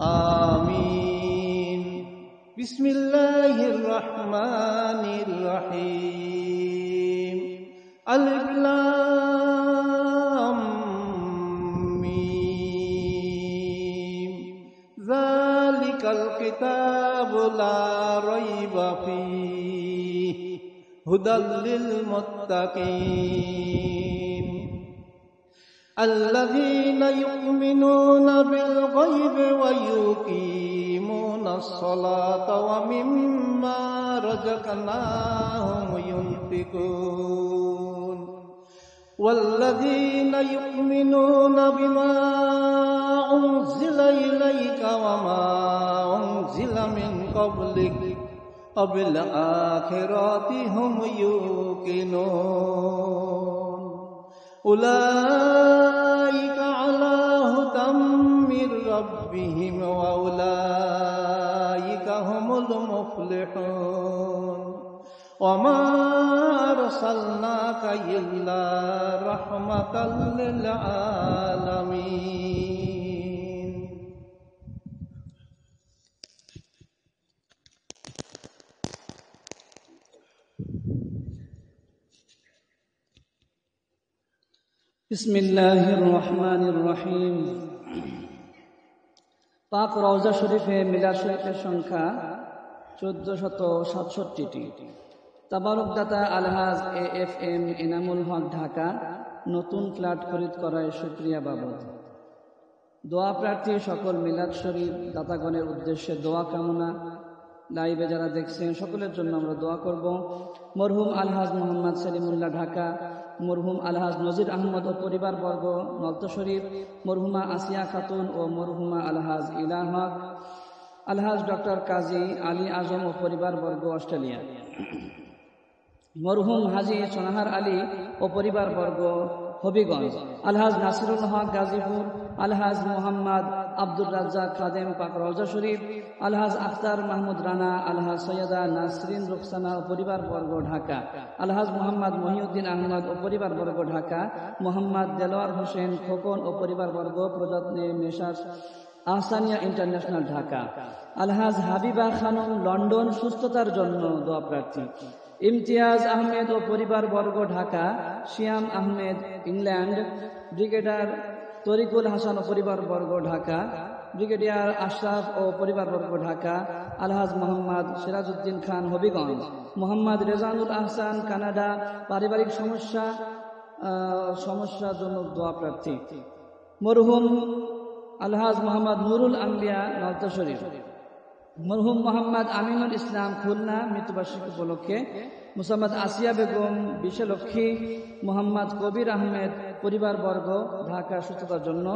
آمين. بسم الله الرحمن الرحيم ألف لام ميم ذلك الكتاب لا ريب فيه هدى للمتقين الذين يؤمنون بالغيب ويقيمون الصلاة ومما رزقناهم ينفقون والذين يؤمنون بما أنزل إليك وما أنزل من قبلك وبالآخرة هم يوقنون أولئك على هدى من ربهم وأولئك هم المفلحون. وما أرسلناك إلا رحمة للعالمين بسم الله الرحمن الرحيم পাক রওজা শরীফে মিলাদ শরীফের সংখ্যা 1467টি। তাবারুকদাতা আলহাজ AFM এনামুল হক ঢাকা নতুন ফ্ল্যাট খরিদ করায় শুকরিয়া বাবদ। দোয়া প্রার্থী সকল মিলাদ শরীফ দাতাগণের উদ্দেশ্যে দোয়া কামনা। লাইভে যারা দেখছেন সকলের জন্য আমরা দোয়া করব। মরহুম আলহাজ মোহাম্মদ সেলিমুল্লাহ ঢাকা, মরহুম আলহাজ নজির আহমদ ও পরিবারবর্গ নলতা শরীফ, মরহুমা আসিয়া খাতুন ও মরহুমা আলহাজ ইলা হক, আলহাজ ডক্টর কাজী আলী আজম ও পরিবারবর্গ অস্ট্রেলিয়া, মরহুম হাজি সোনাহার আলী ও পরিবারবর্গ হবিগঞ্জ, আলহাজ নাসিরুল হক গাজীপুর, আলহাজ মোহাম্মদ আব্দুর রাজ্জাক খাদেম পাক রওজা শরীফ, আলহাজ আখতার মাহমুদ রানা, আলহাজ সৈয়দা নাসরিন রুকসানা ও পরিবারবর্গ ঢাকা, আলহাজ মোহাম্মদ মহিউদ্দিন আহমদ ও পরিবারবর্গ ঢাকা, মোহাম্মদ দেলোয়ার হোসেন খোকন ও পরিবারবর্গ প্রযত্নে মেসাজ আহসানিয়া ইন্টারন্যাশনাল ঢাকা, আলহাজ হাবিবা খানম লন্ডন সুস্থতার জন্য দোয়া প্রার্থী, ইমতিয়াজ আহমেদ ও পরিবারবর্গ ঢাকা, শিয়াম আহমেদ ইংল্যান্ড, ব্রিগেডিয়ার তরিকুল হাসান ও পরিবারবর্গ ঢাকা, ব্রিগেডিয়ার আশরাফ ও পরিবারবর্গ ঢাকা, আলহাজ মোহাম্মদ সিরাজউদ্দিন খান হবিগঞ্জ, মোহাম্মদ রেজানুল আহসান কানাডা পারিবারিক সমস্যার জন্য দোয়া প্রার্থী, মরহুম আলহাজ মোহাম্মদ নুরুল আম্বিয়া নলতা শরীফ, মরহুম মোহাম্মদ আমিনুল ইসলাম খুলনা মৃত্যুবার্ষিকী উপলক্ষে, মুসাম্মদ আসিয়া বেগম বিশালক্ষী, মোহাম্মদ কবির আহমেদ পরিবারবর্গ ঢাকা সুস্থতার জন্য,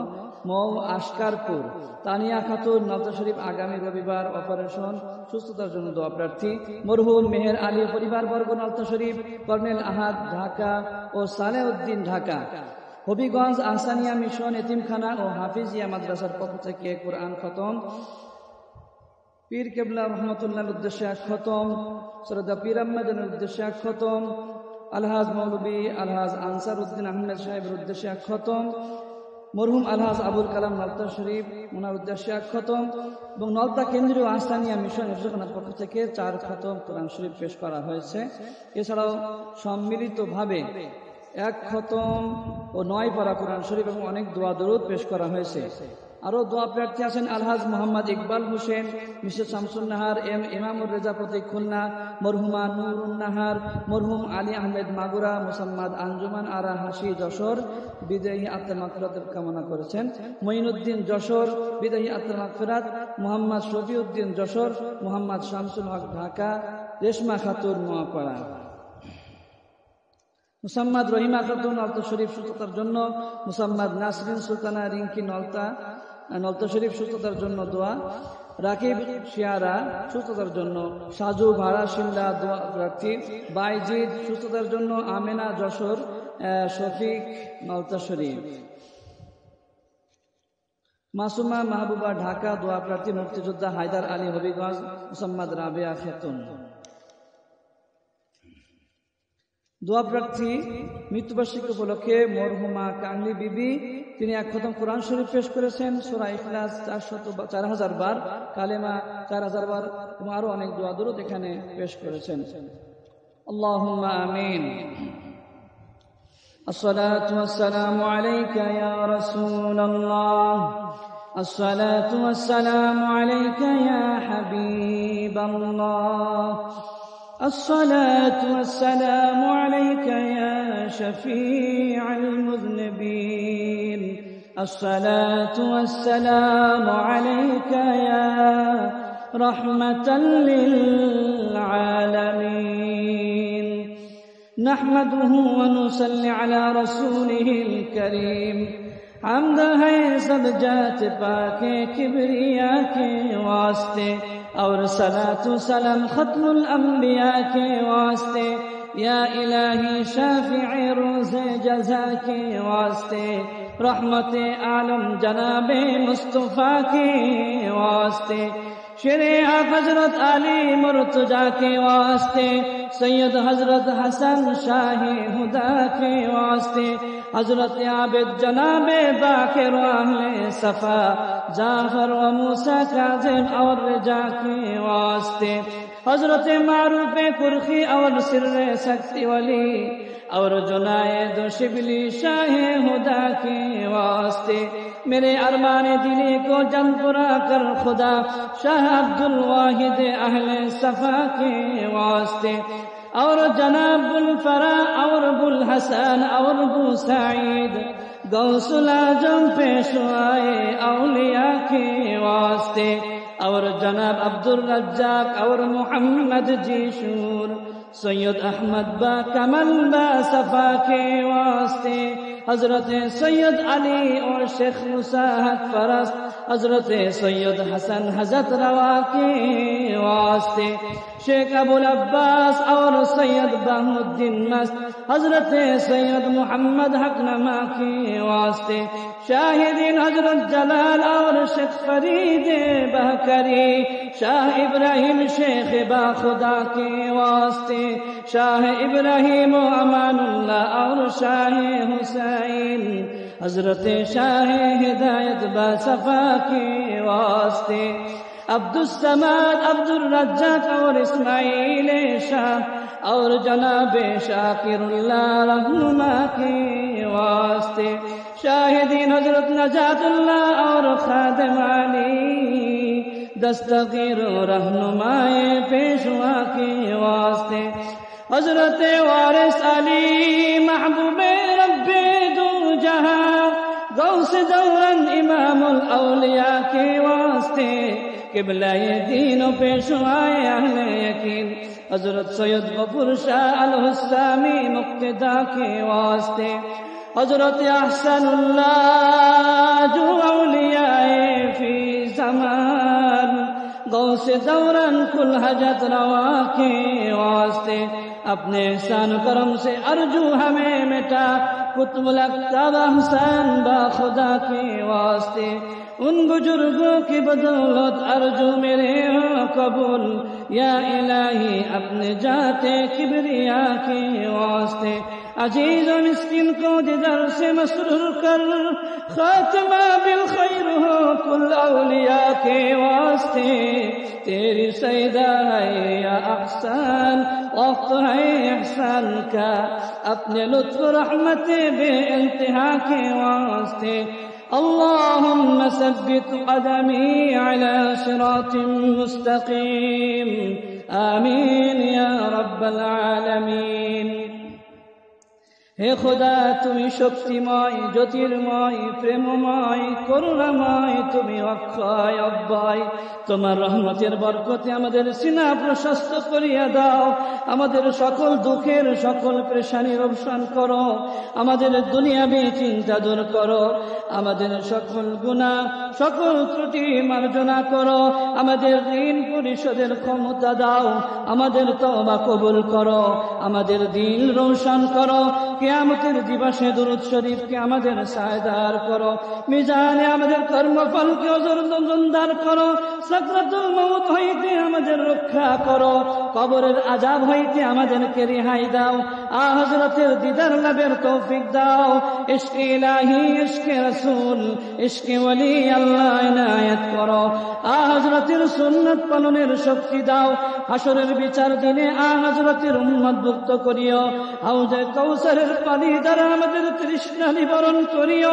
মৌ আশকারপুর তানিয়া খাতুন নলতা শরীফ আগামী রবিবার অপারেশন সুস্থতার জন্য দোয়া প্রার্থী, মরহুম মেহের আলী পরিবারবর্গ নলতা শরীফ, কর্নেল আহাদ ঢাকা ও সালেউদ্দিন ঢাকা, হবিগঞ্জ আহসানিয়া মিশন এতিমখানা ও হাফিজিয়া মাদ্রাসার পক্ষ থেকে কোরআন খতম, পীর কেবলা রহমতুল্লাহর উদ্দেশ্যে এক খতম, সরদা পীর আহমদের উদ্দেশ্যে এক খতম, আলহাজ মৌলবী আলহাজ আনসার উদ্দিন আহমেদ সাহেবের উদ্দেশ্যে এক খতম, মরহুম আলহাজ আবুল কালাম নলতা শরীফ ওনার উদ্দেশ্যে এক খতম এবং নলতা কেন্দ্রীয় আহসানিয়া মিশন হেফজখানার পক্ষ থেকে 4 খতম কোরআন শরীফ পেশ করা হয়েছে। এছাড়াও সম্মিলিতভাবে 1 খতম ও 9 পারা কোরআন শরীফ এবং অনেক দোয়া দরুদ পেশ করা হয়েছে। আরো দোয়া প্রার্থী আছেন আলহাজ মোহাম্মদ ইকবাল হোসেন, মিসেস শামসুন নাহার, এম ইমামুর রেজা প্রতীক খুলনা, মরহুমা নুরুন নাহার, মরহুম আলী আহমেদ মাগুরা, মুসাম্মদ আঞ্জুমান আরা হাসি যশোর বিদেহী আত্মার মাগফিরাতের কামনা করেছেন, মঈনুদ্দিন যশোর বিদেহী আত্মার মাগফিরাত, মোহাম্মদ শফিউদ্দিন যশোর, মোহাম্মদ শামসুল হক ঢাকা, রেশমা খাতুন নোয়াপাড়া, মুসাম্মদ রহিমা খাতুন নলতা শরীফ সুস্থতার জন্য, মুসাম্মদ নাসরিন সুলতানা রিঙ্কি নলতা শরীফ সুস্থতার জন্য দোয়া, রাকিব শিয়ারা সুস্থতার জন্য, সাজু ভাড়া শিমলা দোয়া প্রার্থী, বাইজিদ সুস্থতার জন্য, আমেনা যশোর, শফিক নলতা শরীফ, মাসুমা মাহবুবা ঢাকা দোয়া প্রার্থী, মুক্তিযোদ্ধা হায়দার আলী হবিগঞ্জ, মুসাম্মদ রাবেয়া খাতুন। দোয়া প্রার্থী মৃত্যুবার্ষিকী উপলক্ষে মরহুমা কাংলি বিবি, তিনি 1 খতম কোরআন শরীফ পেশ করেছেন, সূরা ইখলাস 4000 বার, কালেমা 4000 বার এবং আরো অনেক দোয়া দরুদ এখানে পেশ করেছেন। আল্লাহুম্মা আমিন। আসসালাতু ওয়াসসালামু আলাইকা ইয়া রাসূলুল্লাহ, আসসালাতু ওয়াসসালামু আলাইকা ইয়া হাবিবাল্লাহ, الصلاة والسلام عليك يا شفيع المذنبين، الصلاة والسلام عليك يا رحمة للعالمين، نحمده ونصلي على رسوله الكريم، حمد ہے سب جات پاکے کبریا کے واسطے اور صلاۃ و سلام ختم الانبیاء کے واسطے، یا الہی شافع روز جزا کے واسطے، رحمت عالم جناب مصطفیٰ کے واسطے، शेरे आक हजरत अली मुर्तजा के वास्ते, सैयद हजरत हसन शाही हुदा के वास्ते, हजरत आबिद जनाबे बाकिर अहले सफा जाफर व मूसा काज़िम और रिजा के वास्ते, हजरत मारूफ कुर्खी और सिर्रे शक्ति वली और जुनायद शिबली शाह हुदा के वास्ते, मेरे अरमान दिली को जम पूरा कर खुदा शाह अब्दुल वाहिद अहले सफा के वास्ते, और जनाब बुल फरा और बुल हसन और बु सईद गौसुल आजम पेशवाए औलिया के वास्ते, और जनाब अब्दुल रज्जाक और मोहम्मद जीशूर सैयद अहमद बा कमल बा सफा के वास्ते, हजरत सैयद अली और शेख मुसाहद फरस्त, हजरत सैयद हसन हजरत रवा के वास्ते, शेख अबुल अब्बास और सैयद बहाउद्दीन मस्त, हजरत सैयद मोहम्मद हकनमा के वास्ते, शाहिदीन हजरत जलाल और शेख फरीद बहकरी, शाह इब्राहिम शेख बाखुदा के वास्ते, शाह इब्राहिम अमानुल्लाह और शाह हुसैन, हजरत शाह हिदायत बासफा के वास्ते, अब्दुल समाद अब्दुल रज्जाक और इस्माइल शाह और जनाबे शाकिरुल्लाह रहनुमा के वास्ते, शाहिदीन हजरत नजातुल्लाह और खादिम अली दस्तगीर रहनुमाए पेशवा के वास्ते, हजरत वारिस अली महबूबे रब्बे दो जहां गौस दौरन इमामुल औलिया के वास्ते, किबलाए दीन पेशवाए अहले यकीन, हजरत सैयद गफूर शाह अल हुस्सामी मुक्तदा के वास्ते, हजरत अहसनुल्लाह जो औलियाए फी ज़मान गौस दौरन कुल हजत रवा के वास्ते, अपने एहसान करम से अर्जू हमें मिटा कुतुबुल अक्ताब हसन बा खुदा के वास्ते, उन बुजुर्गों की बदौलत अर्जू मेरे हो कबूल या इलाही अपने जाते किबरिया के वास्ते, अजीज और मिस्किन को दिदर से मसरूर कर खात्मा बिल खैर हो कुल औलिया के वास्ते, तेरी सैदा है या अहसान वक्त है एहसान का, अपने लुत्फ रहमत बे इंतहा के वास्ते, अल्लाहुम्मा सब्बित क़दमी अला सिरातिम मुस्तक़ीम, आमीन या रब्बल आलमीन। হে খোদা তুমি শক্তিময়, জ্যোতির্ময়, প্রেমময়, করুণাময়, তুমি অক্ষয় অব্যয়, তোমার রহমতের বরকতে আমাদের সিনা প্রশস্ত করিয়া দাও, আমাদের সকল দুঃখের সকল পেরেশানির অবসান করো, আমাদের দুনিয়াবি চিন্তা দূর করো, আমাদের সকল গুনাহ সকল ত্রুটি মার্জনা করো, আমাদের ঋণ পরিশোধের ক্ষমতা দাও, আমাদের তওবা কবুল করো, আমাদের দিল রোশন করো, কিয়ামতের দিবসে দুরূদ শরীফকে আমাদের সায়দার করো, মিজানে আমাদের কর্মফলকে ওজনদার করো, সাকরাতুল মউত হইতে আমাদের রক্ষা করো, কবরের আযাব হইতে আমাদেরকে রেহাই দাও, হযরতের দিদার লাভের তৌফিক দাও, ইশকে ইলাহি ইশকে রাসূল ইশকে ওলি আল্লাহ ইনায়াত করো, হযরতের সুন্নাত পালনের শক্তি দাও, হাসরের বিচার দিনে হযরতের উম্মতভুক্ত করিও, হাউজে কাউসারের পানি দ্বারা আমাদের তৃষ্ণা নিবারণ করিও,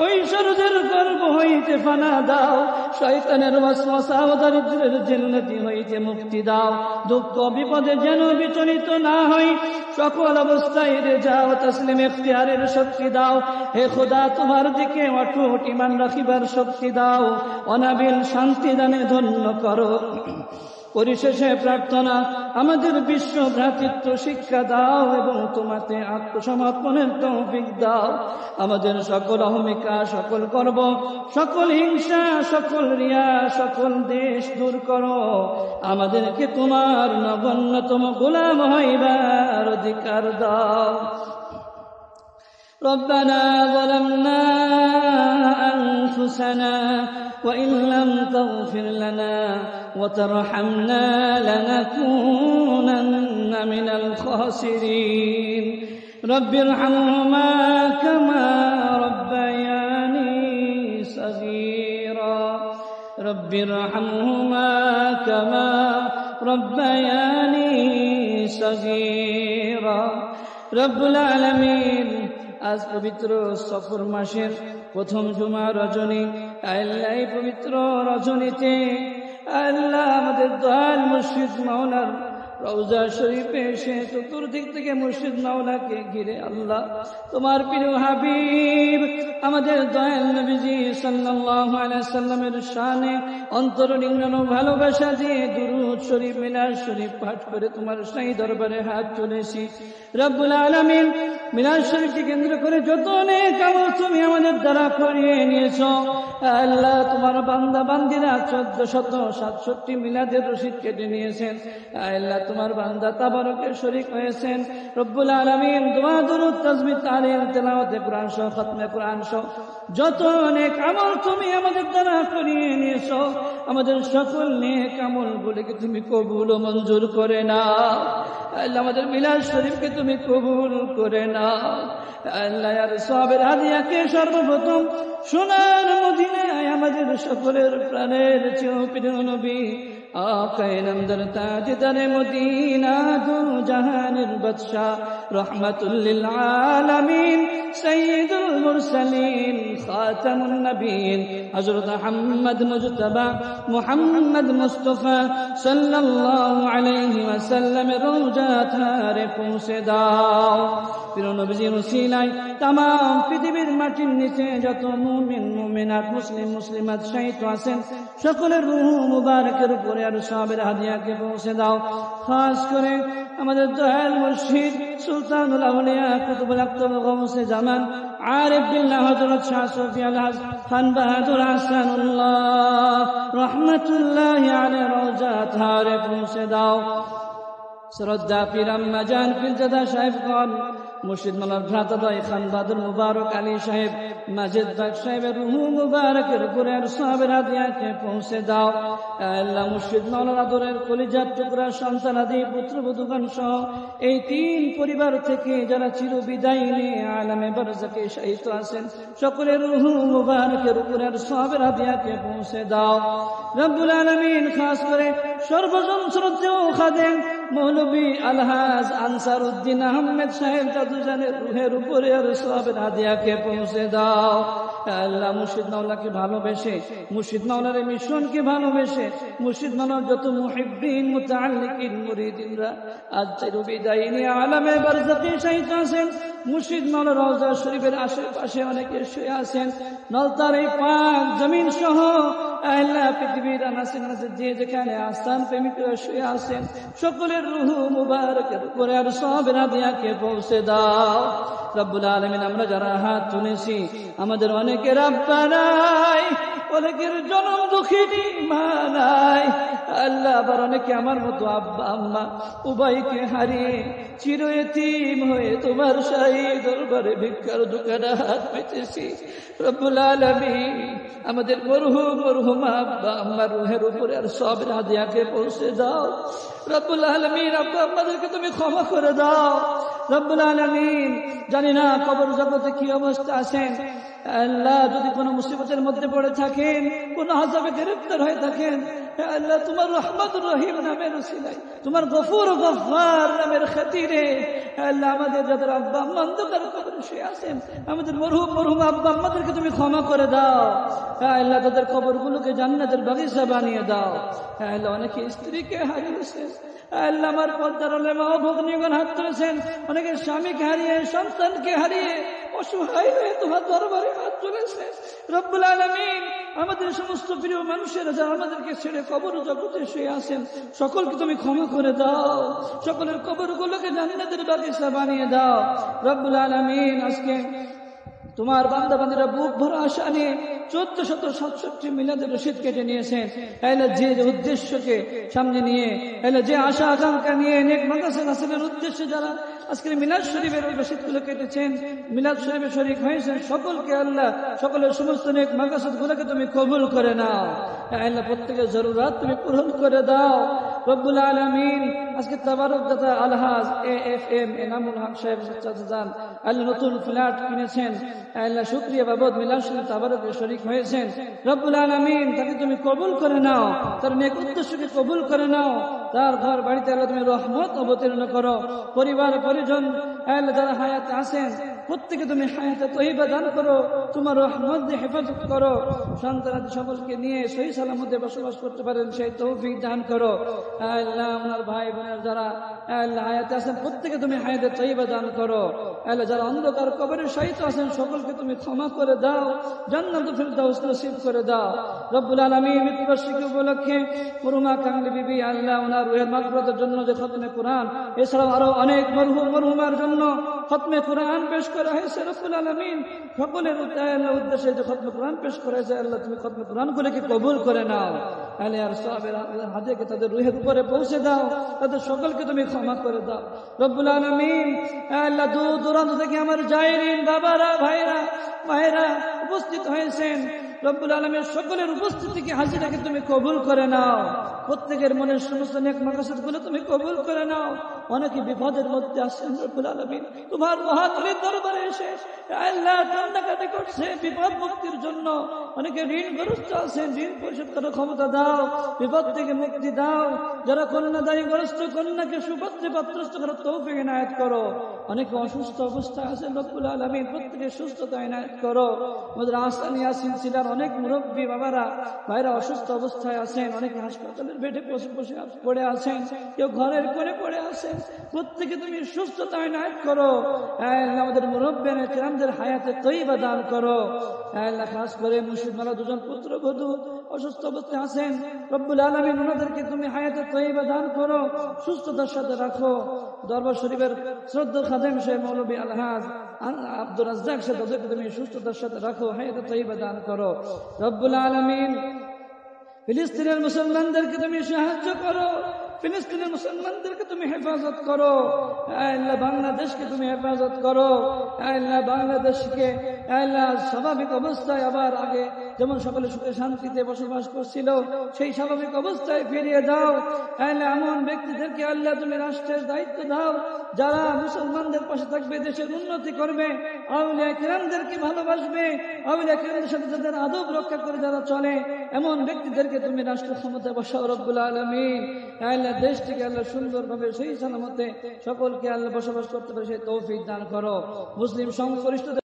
ঐশ্বর্যের গর্ভ হইতে ফানা দাও, শয়তানের ওয়াসওয়াসা ও দারিদ্র্যের জিন্নতি হইতে মুক্তি দাও, দুঃখ বিপদে যেন বিচলিত না হই, সকল অবস্থায় রেজা ও তাসলিম ইখতিয়ারের শক্তি দাও, হে খোদা তোমার দিকে অটুট ঈমান রাখিবার শক্তি দাও, অনাবিল শান্তি দানে ধন্য করো। পরিশেষে প্রার্থনা, আমাদের বিশ্ব ভ্রাতৃত্ব শিক্ষা দাও এবং তোমাতে আত্মসমর্পণের তৌফিক দাও, আমাদের সকল অহমিকা সকল গর্ব সকল হিংসা সকল রিয়া সকল দেশ দূর করো, আমাদেরকে তোমার নগণ্যতম গোলাম হইবার অধিকার দাও। ربنا ظلمنا أنفسنا أنفسنا وإن لم تغفر لنا وترحمنا لنكونن من الخاسرين رب ارحمهما كما ربياني صغيرا رب ارحمهما كما ربياني صغيرا رب العالمين আজ পবিত্র সফর মাসের প্রথম জুমা রজনী আল্লাহ এই পবিত্র রজনীতে আল্লাহ আমাদের দয়াল মুর্শিদ মাওলার রওজা শরীফে এসে চতুর্দিক থেকে মুর্শিদ মাওলাকে ঘিরে আল্লাহ তোমার প্রিয় হাবিব আমাদের দয়াল নবীজি সাল্লাল্লাহু আলাইহি সাল্লামের শানে অন্তর নিংড়ানো ভালোবাসা দিয়ে দুরূদ শরীফ মিলাদ শরীফ পাঠ করে তোমার শাহী দরবারে হাত তুলেছি রব্বুল আলামিন মিলাদ শরীফকে কেন্দ্র করে যত নেক আমল তুমি আমাদের দ্বারা করিয়ে নিয়েছো আল্লাহ তোমার বান্দা বান্দিরা 1467 মিলাদের রশিদ কেটে নিয়েছেন আল্লাহ তোমার বান্দা তাবারকের শরীক হয়েছেন রব্বুল আলামিন দোয়া দুরূদ তাসবিহ তাহলিল তেলাওয়াত কোরআন সহ খতমে কোরআন সহ যত নেক আমল তুমি আমাদের দ্বারা করিয়ে নিয়েছো আমাদের সকল নেক আমলগুলোকে তুমি কবুল ও মঞ্জুর করে নাও আল্লাহ আমাদের মিলাদ শরীফকে তুমি কবুল করে নাও আল্লাহ আর সওয়াবের হাদিয়াকে সর্বপ্রথম সোনার মদিনায় আমাদের সকলের প্রাণের চেয়ে প্রিয় নবী আকায়ে নামদার তাজদারে মদিনা দু জাহানের বাদশা রহমাতুল লিল আলামিন সাইয়্যিদুল মুরসালিন খাতামুন নবিয়্যিন হযরত মুহাম্মদ মুজতাবা মুহাম্মদ মুস্তাফা সাল্লাল্লাহু আলাইহি ওয়াসাল্লামের রওজা ধারে পৌঁছে দাও প্রিয় নবীজির ওসিলায় तमाम পৃথিবীর মাটির নিচে যত মুমিন মুমিনাত মুসলিম মুসলিমাত শহীদ আছেন সকলের রূহ মুবারকের উপরে আর সওয়াবের হাদিয়াকে পৌঁছে দাও খাস করে আমাদের দয়াল মুর্শিদ সুলতানুল আউলিয়া কুতুবুল আকতাব গাউসে জামান আরিফ বিল্লাহ হযরত শাহ সুফি আল-হাজ খান বাহাদুর হাসানুল্লাহ রাহমাতুল্লাহি আলাইহি রওজা ধারে পৌঁছে দাও শ্রদ্ধা পীর আম্মা জান পীরজাদা সাহেবগণ মুর্শিদ মাওলার ভ্রাতাদ্বয় খান বাহাদুর মুবারক আলী সাহেব মাজিদ বাগ সাহেবের রূহ মুবারকের উপরে আর সওয়াবের হাদিয়াকে পৌঁছে দাও আল্লাহ মুর্শিদ মাওলার আদরের কলিজার টুকরা সন্তানাদি পুত্রবধূগণ সহ এই তিন পরিবার থেকে যারা চির বিদায় নিয়ে আলামে বারজাকে শায়িত আছেন সকলের রূহ মুবারকের উপরে আর সওয়াবের হাদিয়াকে পৌঁছে দাও রব্বুল আলামিন খাস করে সর্বজন শ্রদ্ধেয় খাদেম মৌলভী আলহাজ আনসার উদ্দিন আহমেদ সাহেব জাদুজানের রুহের উপরে আর সওয়াবের হাদিয়াকে পৌঁছে দাও আল্লাহ মুর্শিদ মাওলাকে ভালোবেসে মুর্শিদ মাওলার মিশনকে ভালোবেসে মুর্শিদ মাওলার যত মুহিব্বিন মুতাআল্লিকিন মুরিদিনরা আজ চির বিদায় নিয়ে আলামে বারজাকে শায়িত আছেন মুর্শিদ মাওলার রওজা শরীফের আশেপাশে অনেকে শুয়ে আছেন নলতার এই পাক জমিন সহ আল্লাহ পৃথিবীর আনাচে কানাচে যে যেখানে আস্থান প্রেমিকরা শুয়ে আছেন সকলের রূহ মুবারকের উপরে আর সওয়াবের হাদিয়াকে পৌঁছে দাও রব্বুল আলামিন আমরা যারা হাত তুলেছি আমাদের অনেকের আব্বা নাই অনেকের জনম দুঃখিনী মা নাই আল্লাহ আবার অনেকে আমার মতো আব্বা আম্মা উভয়কে হারিয়ে চির এতিম হয়ে তোমার শাহী দরবারে ভিক্ষার দোকানে হাত পেতেছি রব্বুল আলামিন আমাদের মরহুমা আব্বা আম্মার রুহের উপরে আর সওয়াবের হাদিয়াকে পৌঁছে দাও রব্বুল আলামিন আব্বা আম্মাদেরকে তুমি ক্ষমা করে দাও রব্বুল আলামিন জানি না কবর জগতে কি অবস্থা আছেন আল্লাহ যদি কোনো মুসিবতের মধ্যে পড়ে থাকেন কোন আযাবে গ্রেফতার হয়ে থাকেন আল্লাহ তোমার রহমাতুর রহিম নামের উসিলায় তোমার গফুর ও গফফার নামের খাতিরে আল্লাহ আমাদের যাদের আব্বা আম্মা অন্ধকার কবরে শুয়ে আছেন আমাদের মরহুম আব্বা আম্মাদেরকে তুমি ক্ষমা করে দাও আল্লাহ তাদের কবরগুলোকে জান্নাতের বাগিচা বানিয়ে দাও আল্লাহ অনেকে স্ত্রীকে হারিয়েছেন আল্লাহ আমার পর্দার মা ভগ্নীগণ হাত তুলেছেন অনেকে স্বামীকে হারিয়ে সন্তানকে হারিয়ে অসহায় হয়ে তোমার দরবারে হাত তুলেছে রব্বুল আলামিন আমাদের সমস্ত প্রিয় মানুষেরা যারা আমাদেরকে ছেড়ে কবর জগতে শুয়ে আছেন সকলকে তুমি ক্ষমা করে দাও সকলের কবরগুলোকে জান্নাতের বাগিচা বানিয়ে দাও রব্বুল আলামিন আজকে তোমার বান্দা বান্দীরা বুক ভরা আশা নিয়ে 1467 মিলাদে রশিদ কেটে নিয়েছেন। আল্লাহ যে উদ্দেশ্যকে সামনে নিয়ে, আল্লাহ যে আশা আকাঙ্ক্ষা নিয়ে নেক মাদ্রাসা রাসূলের উদ্দেশ্যে যারা আজকে মিলাদ শরীফের রশিদগুলো কেটেছেন, মিলাদ শরীফে শরীক হয়েছেন, সকলকে আল্লাহ সকলের সমস্ত নেক মাকাসদগুলোকে তুমি কবুল করে নাও। আল্লাহ প্রত্যেকের জরুরাত তুমি পূরণ করে দাও রব্বুল আলামিন। আজকে তাবারক দাতা আলহাজ AFM এনামুল হক সাহেব চাচাজান আল্লাহ নতুন ফ্ল্যাট কিনেছেন, আল্লাহ শুকরিয়া বাবদ মিলাদ শরীফ তাবারকে শরীক হয়েছেন রব্বুল আলামিন। তাকে তুমি কবুল করে নাও, তার নেক উদ্দেশ্যকে কবুল করে নাও, তার ঘর বাড়িতে আল্লাহ তুমি রহমত অবতীর্ণ করো। পরিবার পরিজন আল্লাহ যারা হায়াতে আছেন প্রত্যেকে তুমি হায়াতে তয়্যিবা দান করো, তোমার রহমত দিয়ে হেফাজত করো। সন্তানাদি সকলকে নিয়ে সহি সালামতে বসবাস করতে পারেন সেই তৌফিক দান করো। আল্লাহ ওনার ভাই বোনের যারা আল্লাহ হায়াতে আছেন প্রত্যেকে তুমি হায়াতে তয়্যিবা দান করো। আল্লাহ যারা অন্ধকার কবরে শহীদ আছেন সকলকে তুমি ক্ষমা করে দাও, জান্নাতুল ফিরদাউস নসিব করে দাও রব্বুল আলামিন। মৃত্যুবার্ষিকী উপলক্ষে মরহুমা কামলি বিবি আল্লাহ ওনার রুহের মাগফিরাতের জন্য যে খতমে কোরআন, এছাড়াও আরো অনেক মরহুম মরহুমার জন্য খতমে কোরআন পেশ করা হয়েছে রব্বুল আলামিন। সকলের উদ্দেশ্যে যে খতমে কোরআন পেশ করা হয়েছে আল্লাহ তুমি খতমে কোরআনগুলোকে কবুল করে নাও। আল্লাহ আর সাহাবের হাদিয়াকে তাদের রুহের উপরে পৌঁছে দাও, তাদের সকলকে তুমি ক্ষমা করে দাও রব্বুল আলামিন। আল্লাহ দূর দূরান্ত থেকে আমার জায়েরিন বাবারা ভাইরা উপস্থিত হয়েছেন রব্বুল আলামিন, সকলের উপস্থিতিকে হাজিরাকে তুমি কবুল করে নাও। প্রত্যেকের মনের সমস্ত নেক মাকাসদগুলো তুমি কবুল করে নাও। অনেকে বিপদের মধ্যে আসছেন রব্বুল আলামিন, তোমার মহাদরের দরবারে এসে আল্লাহ কান্নাকাটি করছে বিপদ মুক্তির জন্য। অনেকে ঋণগ্রস্ত আছেন, ঋণ পরিশোধ করার ক্ষমতা দাও, বিপদ থেকে মুক্তি দাও। যারা কন্যাদায়গ্রস্ত কন্যাকে সুপাত্রে পাত্রস্থ করার তৌফিক ইনায়াত করো। অনেকে অসুস্থ অবস্থায় আছেন রব্বুল আলামিন, প্রত্যেকের সুস্থতা ইনায়াত করো। আমাদের আসানিয়া সিলসিলার অনেক মুরব্বী বাবারা ভাইরা অসুস্থ অবস্থায় আছেন, অনেকে হাসপাতালের বেডে বসে পড়ে আছেন, কেউ ঘরের কোণে পড়ে আছেন, প্রত্যেকে তুমি সুস্থতা ইনায়াত করো। আল্লাহ আমাদের মুরব্বিয়ান কিরামদের হায়াতে তয়্যিবা দান করো। আল্লাহ খাস করে মুর্শিদ মালা দুজন পুত্রবধূ অসুস্থ অবস্থায় আছেন রব্বুল আলামিন, ওনাদেরকে তুমি হায়াতে তয়্যিবা দান করো, সুস্থতার সাথে রাখো। দরবার শরীফের শ্রদ্ধা খাদেম সাহেব মৌলভী আলহাজ আব্দুর রাজ্জাক সাহেব, তাদেরকে তুমি সুস্থতার সাথে রাখো, হায়াতে তয়্যিবা দান করো রব্বুল আলামিন। ফিলিস্তিনের মুসলমানদেরকে তুমি সাহায্য করো, ফিলিস্তিনের মুসলমানদেরকে তুমি হেফাজত করো। আল্লাহ বাংলাদেশকে তুমি হেফাজত করো। আল্লাহ বাংলাদেশকে আল্লাহ স্বাভাবিক অবস্থায় আবার আগে যেমন সকলে সুখে শান্তিতে বসবাস করছিল সেই স্বাভাবিক অবস্থায় ফিরিয়ে দাও। আল্লাহ এমন ব্যক্তিদেরকে আল্লাহ তুমি রাষ্ট্রের দায়িত্ব দাও যারা মুসলমানদের পাশে থাকবে, দেশের উন্নতি করবে, আউলিয়া কিরামদেরকে ভালোবাসবে, আউলিয়া কিরামদের সাথে যাদের আদব রক্ষা করে যারা চলে এমন ব্যক্তিদেরকে তুমি রাষ্ট্র ক্ষমতায় বসাও রব্বুল আলামিন। আল্লাহ দেশটিকে আল্লাহ সুন্দরভাবে সেই সালামতে সকলকে আল্লাহ বসবাস করতে পারে সেই তৌফিক দান করো। মুসলিম সংখ্যাগরিষ্ঠ